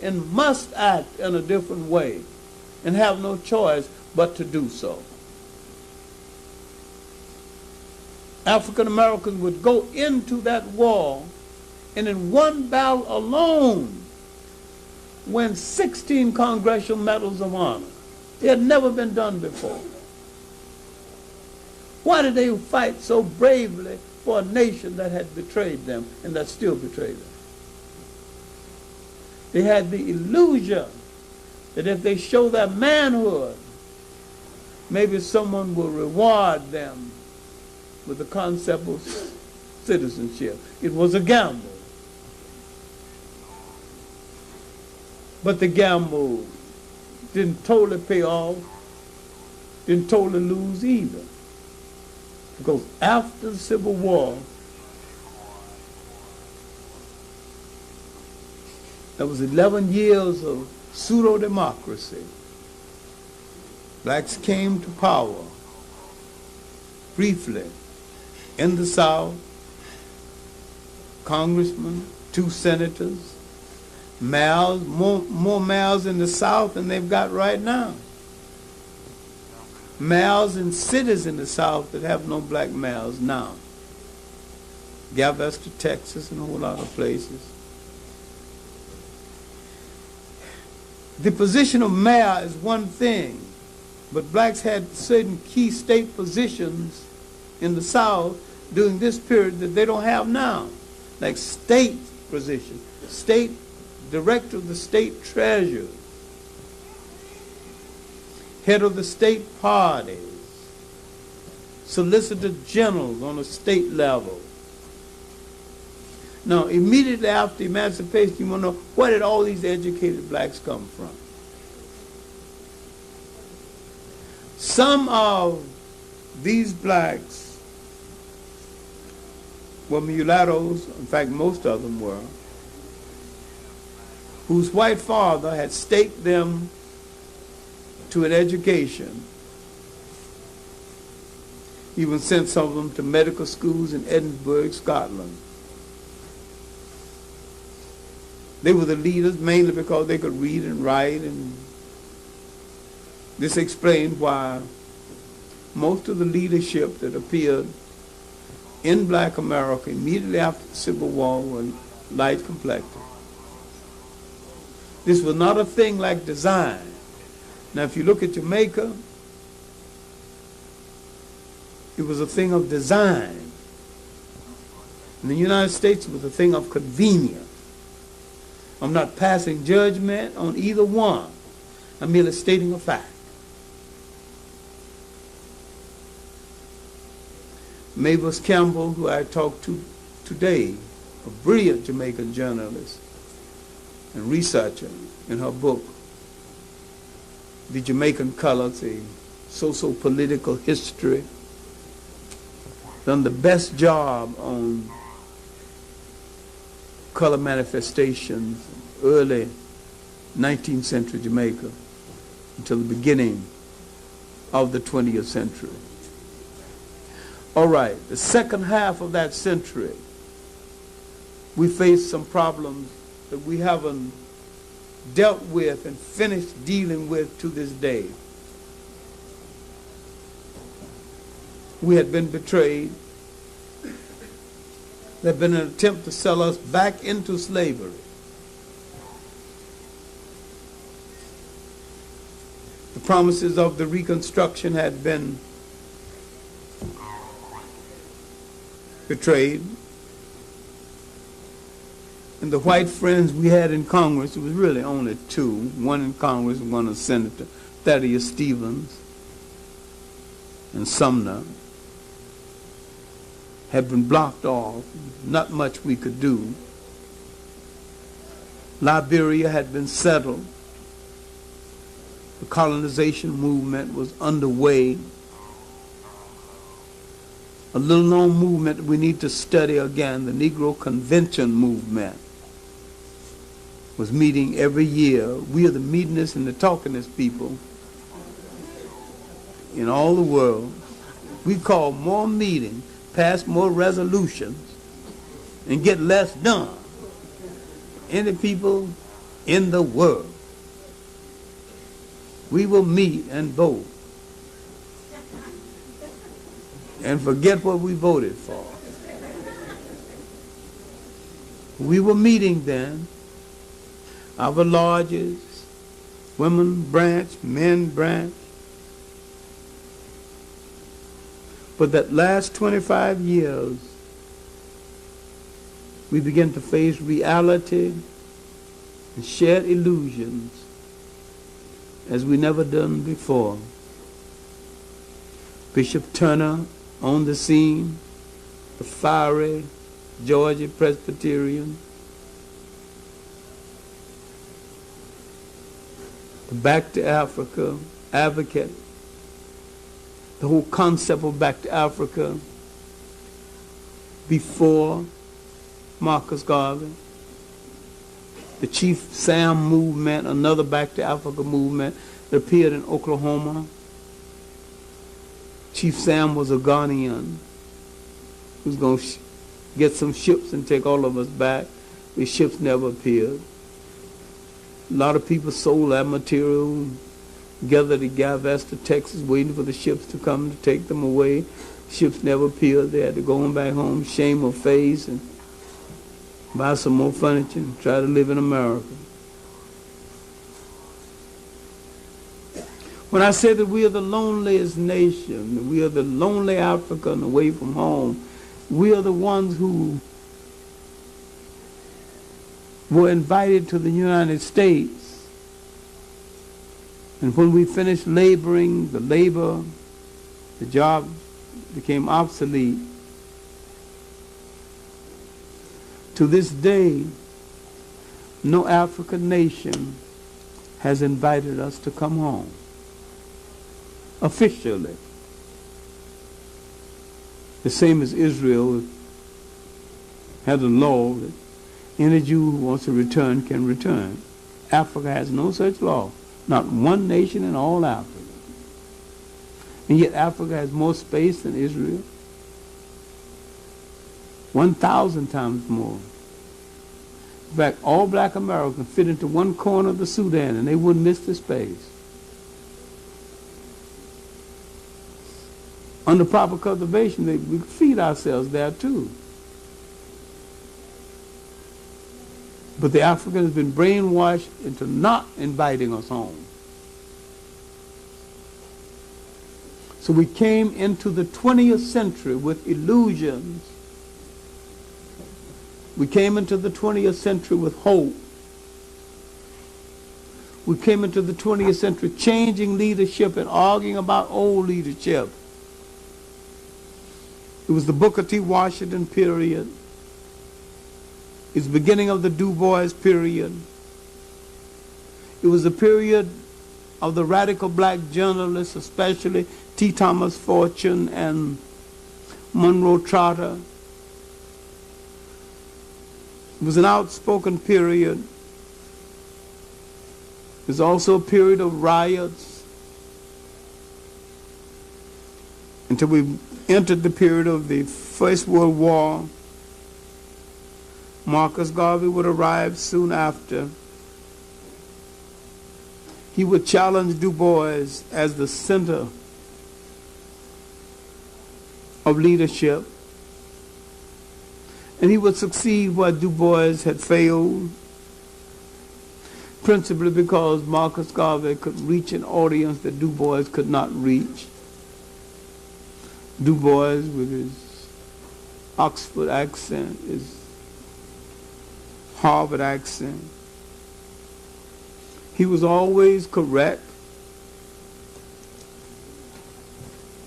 and must act in a different way and have no choice but to do so. African Americans would go into that war and in one battle alone win 16 Congressional Medals of Honor. It had never been done before. Why did they fight so bravely for a nation that had betrayed them and that still betrayed them. They had the illusion that if they show their manhood, maybe someone will reward them with the concept of citizenship. It was a gamble. But the gamble didn't totally pay off, didn't totally lose either. Because after the Civil War, there was 11 years of pseudo-democracy. Blacks came to power briefly in the South, congressmen, 2 senators, mayors, more mayors in the South than they've got right now. Mayors in cities in the South that have no black mayors now. Galveston, Texas, and a whole lot of places. The position of mayor is one thing, but blacks had certain key state positions in the South during this period that they don't have now, like state position, state director of the state treasury, head of the state parties, solicitor generals on a state level. Now, immediately after emancipation, you want to know, where did all these educated blacks come from? Some of these blacks were mulattoes, in fact, most of them were, whose white father had staked them to an education. He even sent some of them to medical schools in Edinburgh, Scotland. They were the leaders mainly because they could read and write, and this explained why most of the leadership that appeared in black America immediately after the Civil War were light complected. This was not a thing like design. Now, if you look at Jamaica, it was a thing of design. In the United States, it was a thing of convenience. I'm not passing judgment on either one. I'm merely stating a fact. Mavis Campbell, who I talked to today, a brilliant Jamaican journalist and researcher, in her book, The Jamaican Colors, a socio-political history, done the best job on color manifestations in early 19th century Jamaica until the beginning of the 20th century. All right, the second half of that century, we faced some problems that we haven't dealt with and finished dealing with to this day. We had been betrayed. There had been an attempt to sell us back into slavery. The promises of the Reconstruction had been betrayed. And the white friends we had in Congress, it was really only 2, one in Congress and one a senator, Thaddeus Stevens and Sumner, had been blocked off. Not much we could do. Liberia had been settled. The colonization movement was underway. A little-known movement we need to study again, the Negro Convention movement, was meeting every year. We are the meetingest and the talkingest people in all the world. We call more meetings, pass more resolutions, and get less done. Any people in the world. We will meet and vote and forget what we voted for. We were meeting then. Our lodges, women branch, men branch. But that last 25 years, we begin to face reality and shared illusions as we never done before. Bishop Turner on the scene, the fiery Georgia Presbyterian, the Back to Africa advocate, the whole concept of Back to Africa before Marcus Garvey, the Chief Sam movement, another Back to Africa movement that appeared in Oklahoma. Chief Sam was a Ghanaian who was going to get some ships and take all of us back. The ships never appeared. A lot of people sold that material, gathered to Galveston, Texas, waiting for the ships to come to take them away. Ships never appeared. They had to go on back home, shame their face, and buy some more furniture and try to live in America. When I say that we are the loneliest nation, we are the lonely African away from home, we are the ones who were invited to the United States. And when we finished laboring, the job became obsolete. To this day, no African nation has invited us to come home. Officially. The same as Israel had a law that any Jew who wants to return can return. Africa has no such law. Not one nation in all Africa. And yet Africa has more space than Israel. 1,000 times more. In fact, all black Americans fit into one corner of the Sudan and they wouldn't miss the space. Under proper cultivation, we feed ourselves there too. But the African has been brainwashed into not inviting us home. So we came into the 20th century with illusions. We came into the 20th century with hope. We came into the 20th century changing leadership and arguing about old leadership. It was the Booker T. Washington period. It's the beginning of the Du Bois period. It was the period of the radical black journalists, especially T. Thomas Fortune and Monroe Trotter. It was an outspoken period. It was also a period of riots until we entered the period of the First World War. Marcus Garvey would arrive soon after. He would challenge Du Bois as the center of leadership. And he would succeed where Du Bois had failed, principally because Marcus Garvey could reach an audience that Du Bois could not reach. Du Bois, with his Oxford accent, his Harvard accent, he was always correct,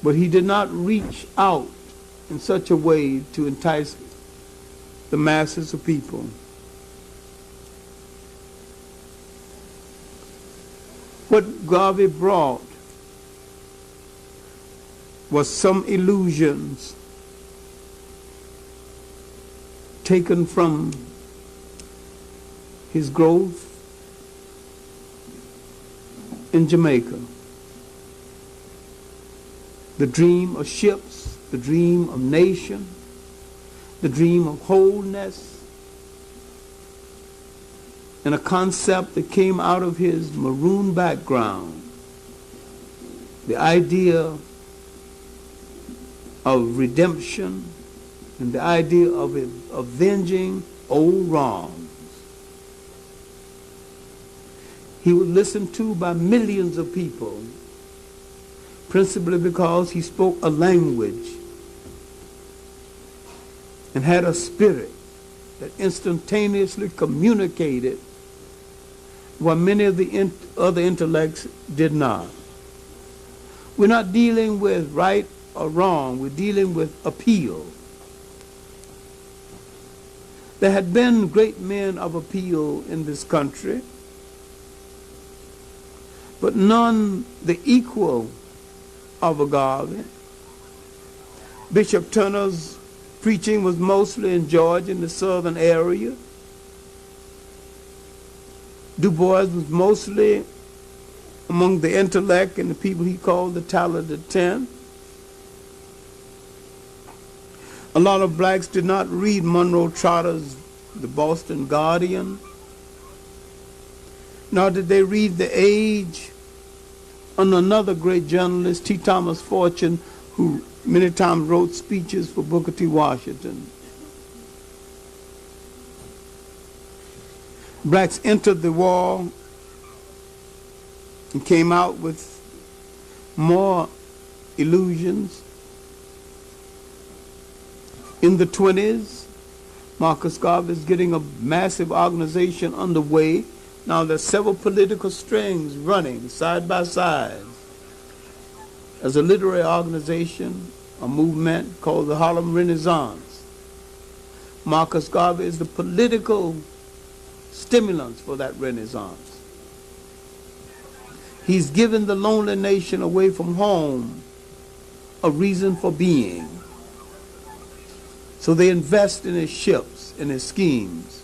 but he did not reach out in such a way to entice the masses of people. What Garvey brought was some illusions taken from his growth in Jamaica. The dream of ships, the dream of nation, the dream of wholeness, and a concept that came out of his maroon background, the idea of redemption and the idea of avenging old wrongs. He was listened to by millions of people, principally because he spoke a language and had a spirit that instantaneously communicated what many of the other intellects did not. We're not dealing with right or wrong. We're dealing with appeal. There had been great men of appeal in this country, but none the equal of Agave. Bishop Turner's preaching was mostly in Georgia, in the southern area. Du Bois was mostly among the intellect and the people he called the talented 10. A lot of blacks did not read Monroe Trotter's The Boston Guardian, nor did they read The Age, and another great journalist, T. Thomas Fortune, who many times wrote speeches for Booker T. Washington. Blacks entered the war and came out with more illusions. In the 20s, Marcus Garvey is getting a massive organization underway. Now there's several political strings running side by side. As a literary organization, a movement called the Harlem Renaissance. Marcus Garvey is the political stimulants for that Renaissance. He's given the lonely nation away from home a reason for being. So they invest in his ships, in his schemes.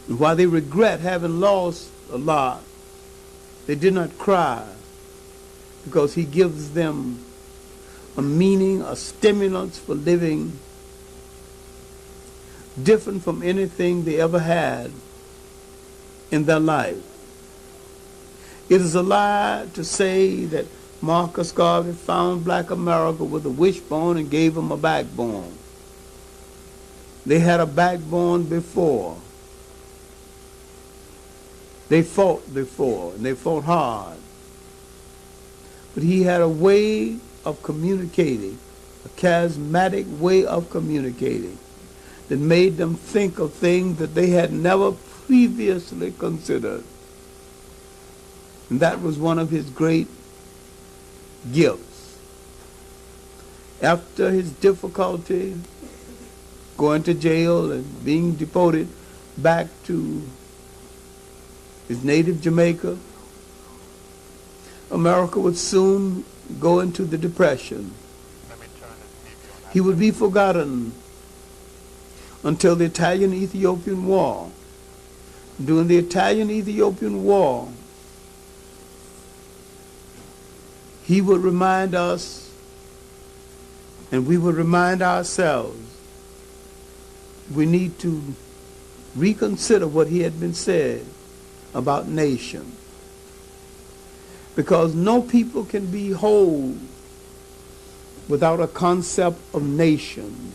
And while they regret having lost a lot, they did not cry, because he gives them a meaning, a stimulus for living different from anything they ever had in their life. It is a lie to say that Marcus Garvey found black America with a wishbone and gave them a backbone. They had a backbone before. They fought before, and they fought hard. But he had a way of communicating, a charismatic way of communicating, that made them think of things that they had never previously considered. And that was one of his great gifts. After his difficulty going to jail and being deported back to his native Jamaica, America would soon go into the Depression. He would be forgotten until the Italian-Ethiopian War. During the Italian-Ethiopian War, he would remind us, and we would remind ourselves, we need to reconsider what he had been said about nation. Because no people can be whole without a concept of nation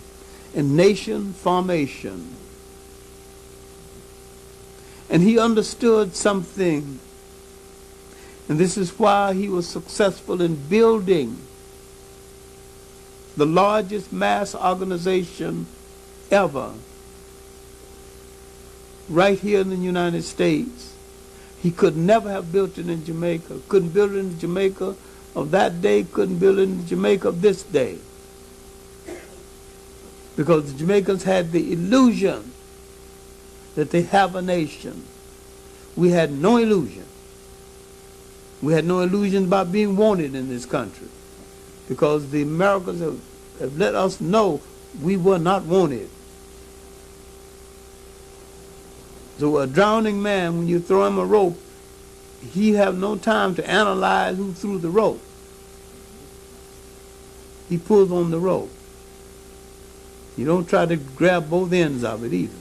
and nation formation. And he understood something, and this is why he was successful in building the largest mass organization ever right here in the United States. He could never have built it in Jamaica. Couldn't build it in Jamaica of that day, couldn't build it in Jamaica of this day. Because the Jamaicans had the illusion that they have a nation. We had no illusion. We had no illusion about being wanted in this country, because the Americans have let us know we were not wanted. So a drowning man, when you throw him a rope, he have no time to analyze who threw the rope. He pulls on the rope. You don't try to grab both ends of it either.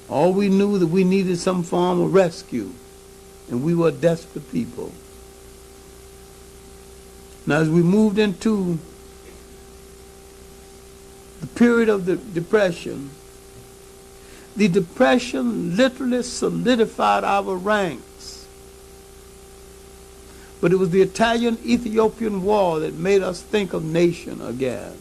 All we knew that we needed some form of rescue, and we were desperate people. Now, as we moved into the period of the Depression literally solidified our ranks. But it was the Italian-Ethiopian War that made us think of nation again.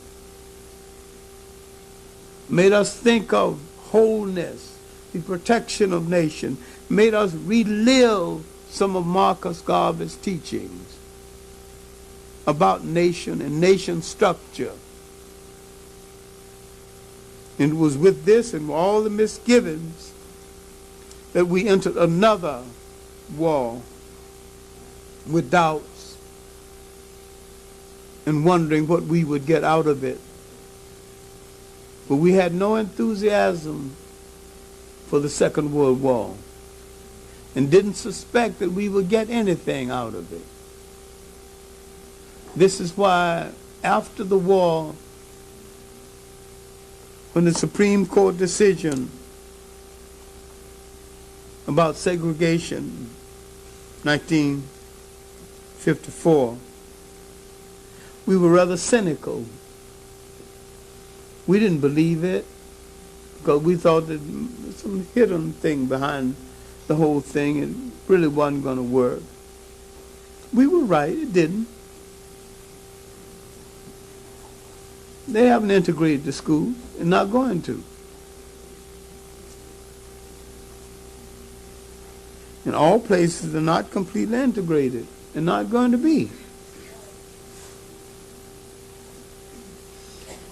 made us think of wholeness, the protection of nation, made us relive some of Marcus Garvey's teachings about nation and nation structure. And it was with this and all the misgivings that we entered another war with doubts and wondering what we would get out of it. But we had no enthusiasm for the Second World War and didn't suspect that we would get anything out of it. This is why after the war, when the Supreme Court decision about segregation, 1954, we were rather cynical. We didn't believe it because we thought that there was some hidden thing behind the whole thing. It really wasn't going to work. We were right, it didn't. They haven't integrated the schools and not going to. And all places are not completely integrated and not going to be.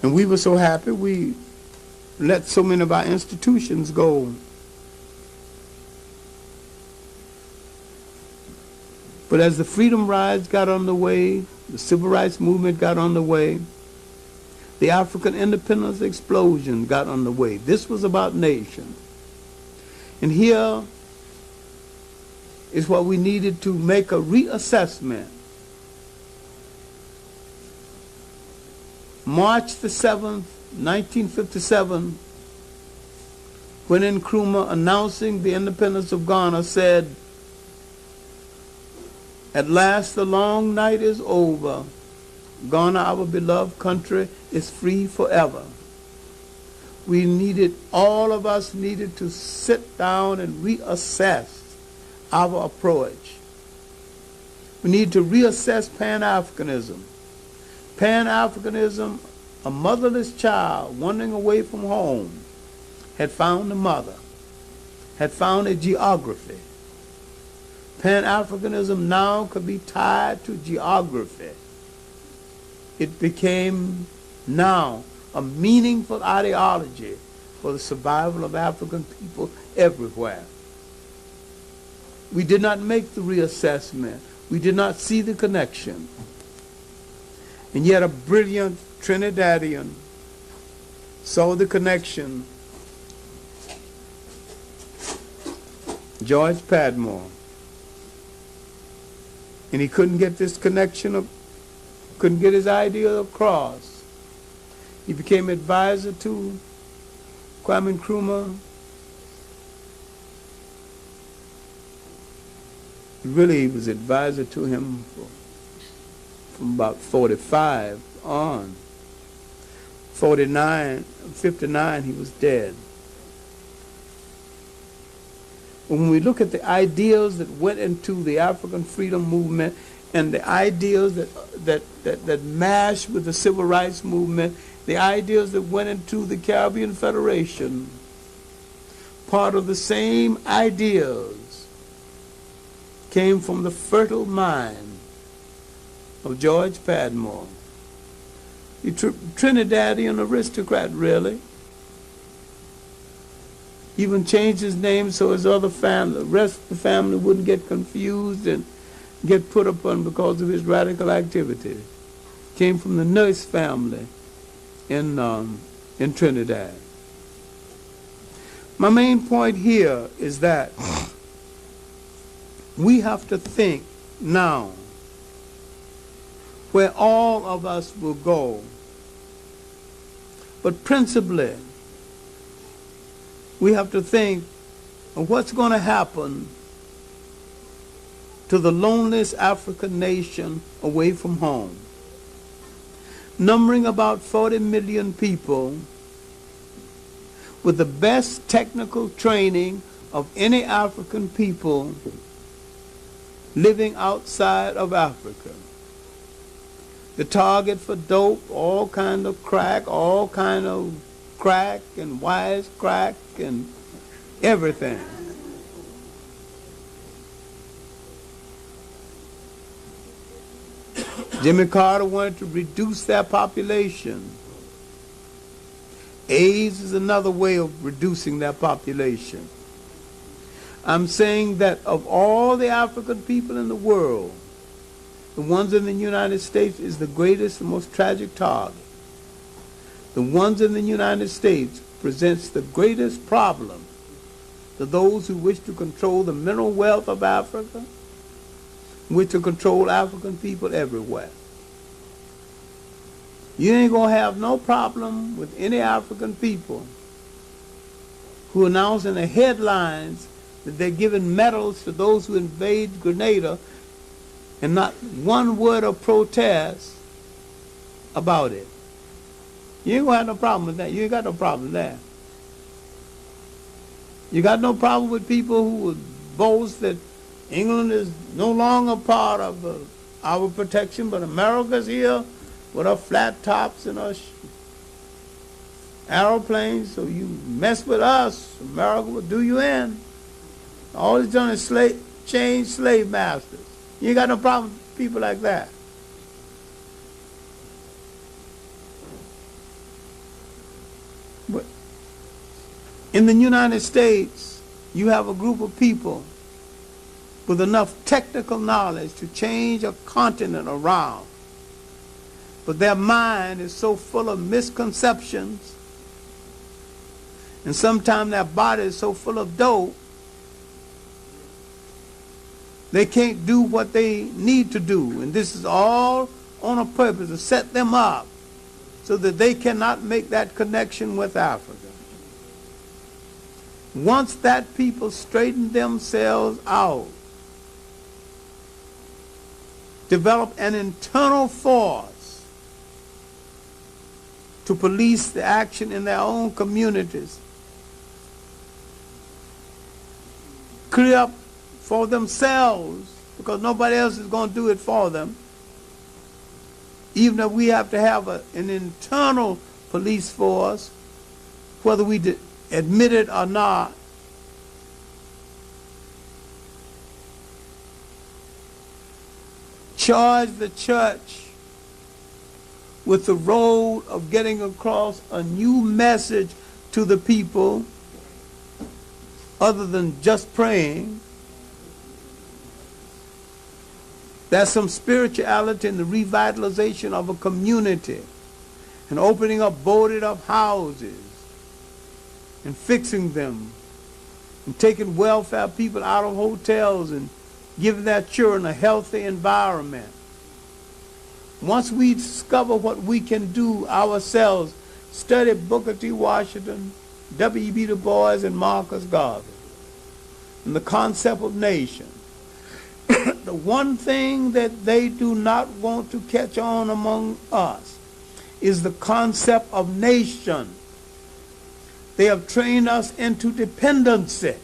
And we were so happy we let so many of our institutions go. But as the freedom rides got underway, the civil rights movement got underway, the African independence explosion got underway. This was about nation. And here is what we needed to make a reassessment. March the 7th, 1957, when Nkrumah, announcing the independence of Ghana, said, "At last the long night is over. Ghana, our beloved country, is free forever." We needed, all of us needed to sit down and reassess our approach. We need to reassess Pan-Africanism. Pan-Africanism, a motherless child wandering away from home, had found a mother, had found a geography. Pan-Africanism now could be tied to geography. It became now a meaningful ideology for the survival of African people everywhere. We did not make the reassessment. We did not see the connection. And yet a brilliant Trinidadian saw the connection. George Padmore. And he couldn't get this connection, couldn't get his idea across. He became advisor to Kwame Nkrumah. Really, he was advisor to him from about 45 on. 59, he was dead. When we look at the ideals that went into the African freedom movement and the ideals that mashed with the civil rights movement, the ideals that went into the Caribbean Federation, part of the same ideas came from the fertile mind of George Padmore. The Trinidadian aristocrat, really. Even changed his name so his other family, the rest of the family wouldn't get confused and get put upon because of his radical activity. Came from the nurse family in Trinidad. My main point here is that we have to think now where all of us will go. But principally, we have to think of what's going to happen to the loneliest African nation away from home. Numbering about 40 million people with the best technical training of any African people living outside of Africa. The target for dope, all kind of crack, all kind of crack and wisecrack and everything. Jimmy Carter wanted to reduce their population. AIDS is another way of reducing their population. I'm saying that of all the African people in the world, the ones in the United States is the greatest and most tragic target. The ones in the United States presents the greatest problem to those who wish to control the mineral wealth of Africa, wish to control African people everywhere. You ain't going to have no problem with any African people who announce in the headlines that they're giving medals to those who invade Grenada and not one word of protest about it. You ain't going to have no problem with that. You ain't got no problem there. You got no problem with people who would boast that England is no longer part of our protection, but America's here with our flat tops and our aeroplanes, so you mess with us, America will do you in. All it's done is change slave masters. You ain't got no problem with people like that. But in the United States, you have a group of people with enough technical knowledge to change a continent around. But their mind is so full of misconceptions, and sometimes their body is so full of dope, they can't do what they need to do. And this is all on a purpose to set them up so that they cannot make that connection with Africa. Once that people straighten themselves out, develop an internal force to police the action in their own communities, clear up for themselves, because nobody else is going to do it for them, even if we have to have an internal police force, whether we admit it or not. Charge the church with the role of getting across a new message to the people other than just praying. There's some spirituality in the revitalization of a community and opening up boarded up houses and fixing them and taking welfare people out of hotels and giving their children a healthy environment. Once we discover what we can do ourselves, study Booker T. Washington, W.E.B. Du Bois, and Marcus Garvey, and the concept of nation. The one thing that they do not want to catch on among us is the concept of nation. They have trained us into dependency.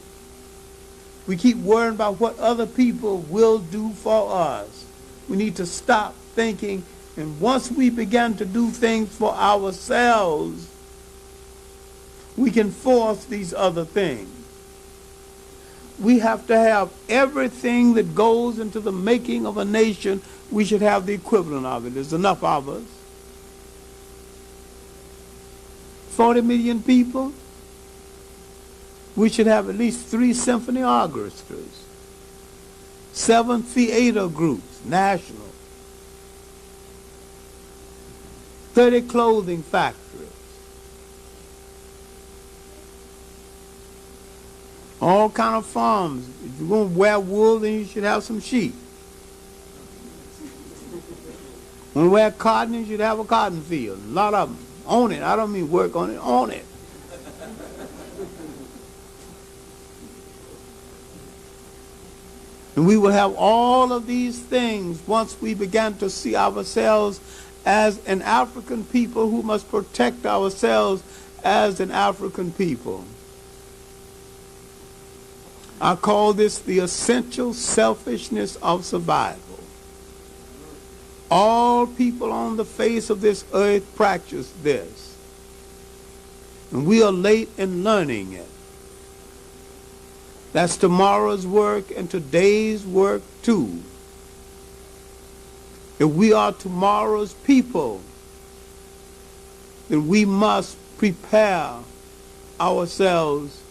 We keep worrying about what other people will do for us. We need to stop thinking, and once we begin to do things for ourselves, we can force these other things. We have to have everything that goes into the making of a nation. We should have the equivalent of it. There's enough of us. 40 million people. We should have at least 3 symphony orchestras, 7 theater groups, national, 30 clothing factories. All kind of farms. If you're going to wear wool, then you should have some sheep. When you wear cotton, you should have a cotton field. A lot of them. Own it. I don't mean work on it. Own it. And we will have all of these things once we begin to see ourselves as an African people who must protect ourselves as an African people. I call this the essential selfishness of survival. All people on the face of this earth practice this. And we are late in learning it. That's tomorrow's work and today's work too. If we are tomorrow's people, then we must prepare ourselves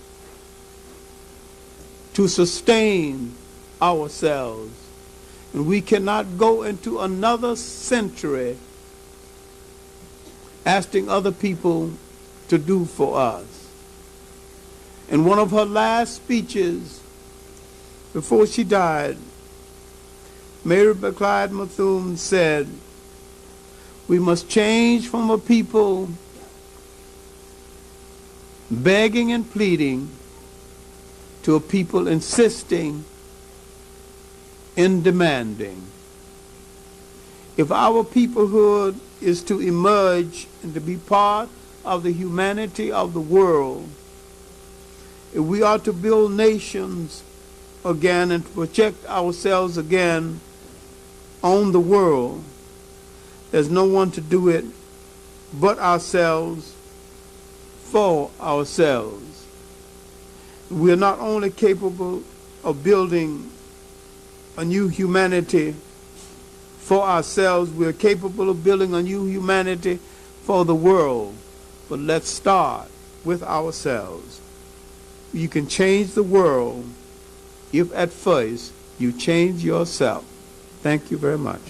to sustain ourselves. And we cannot go into another century asking other people to do for us. In one of her last speeches before she died, Mary Clyde Bethune said, "We must change from a people begging and pleading to a people insisting and demanding." If our peoplehood is to emerge and to be part of the humanity of the world, if we are to build nations again and to project ourselves again on the world, there's no one to do it but ourselves for ourselves. We are not only capable of building a new humanity for ourselves, we are capable of building a new humanity for the world. But let's start with ourselves. You can change the world if at first you change yourself. Thank you very much.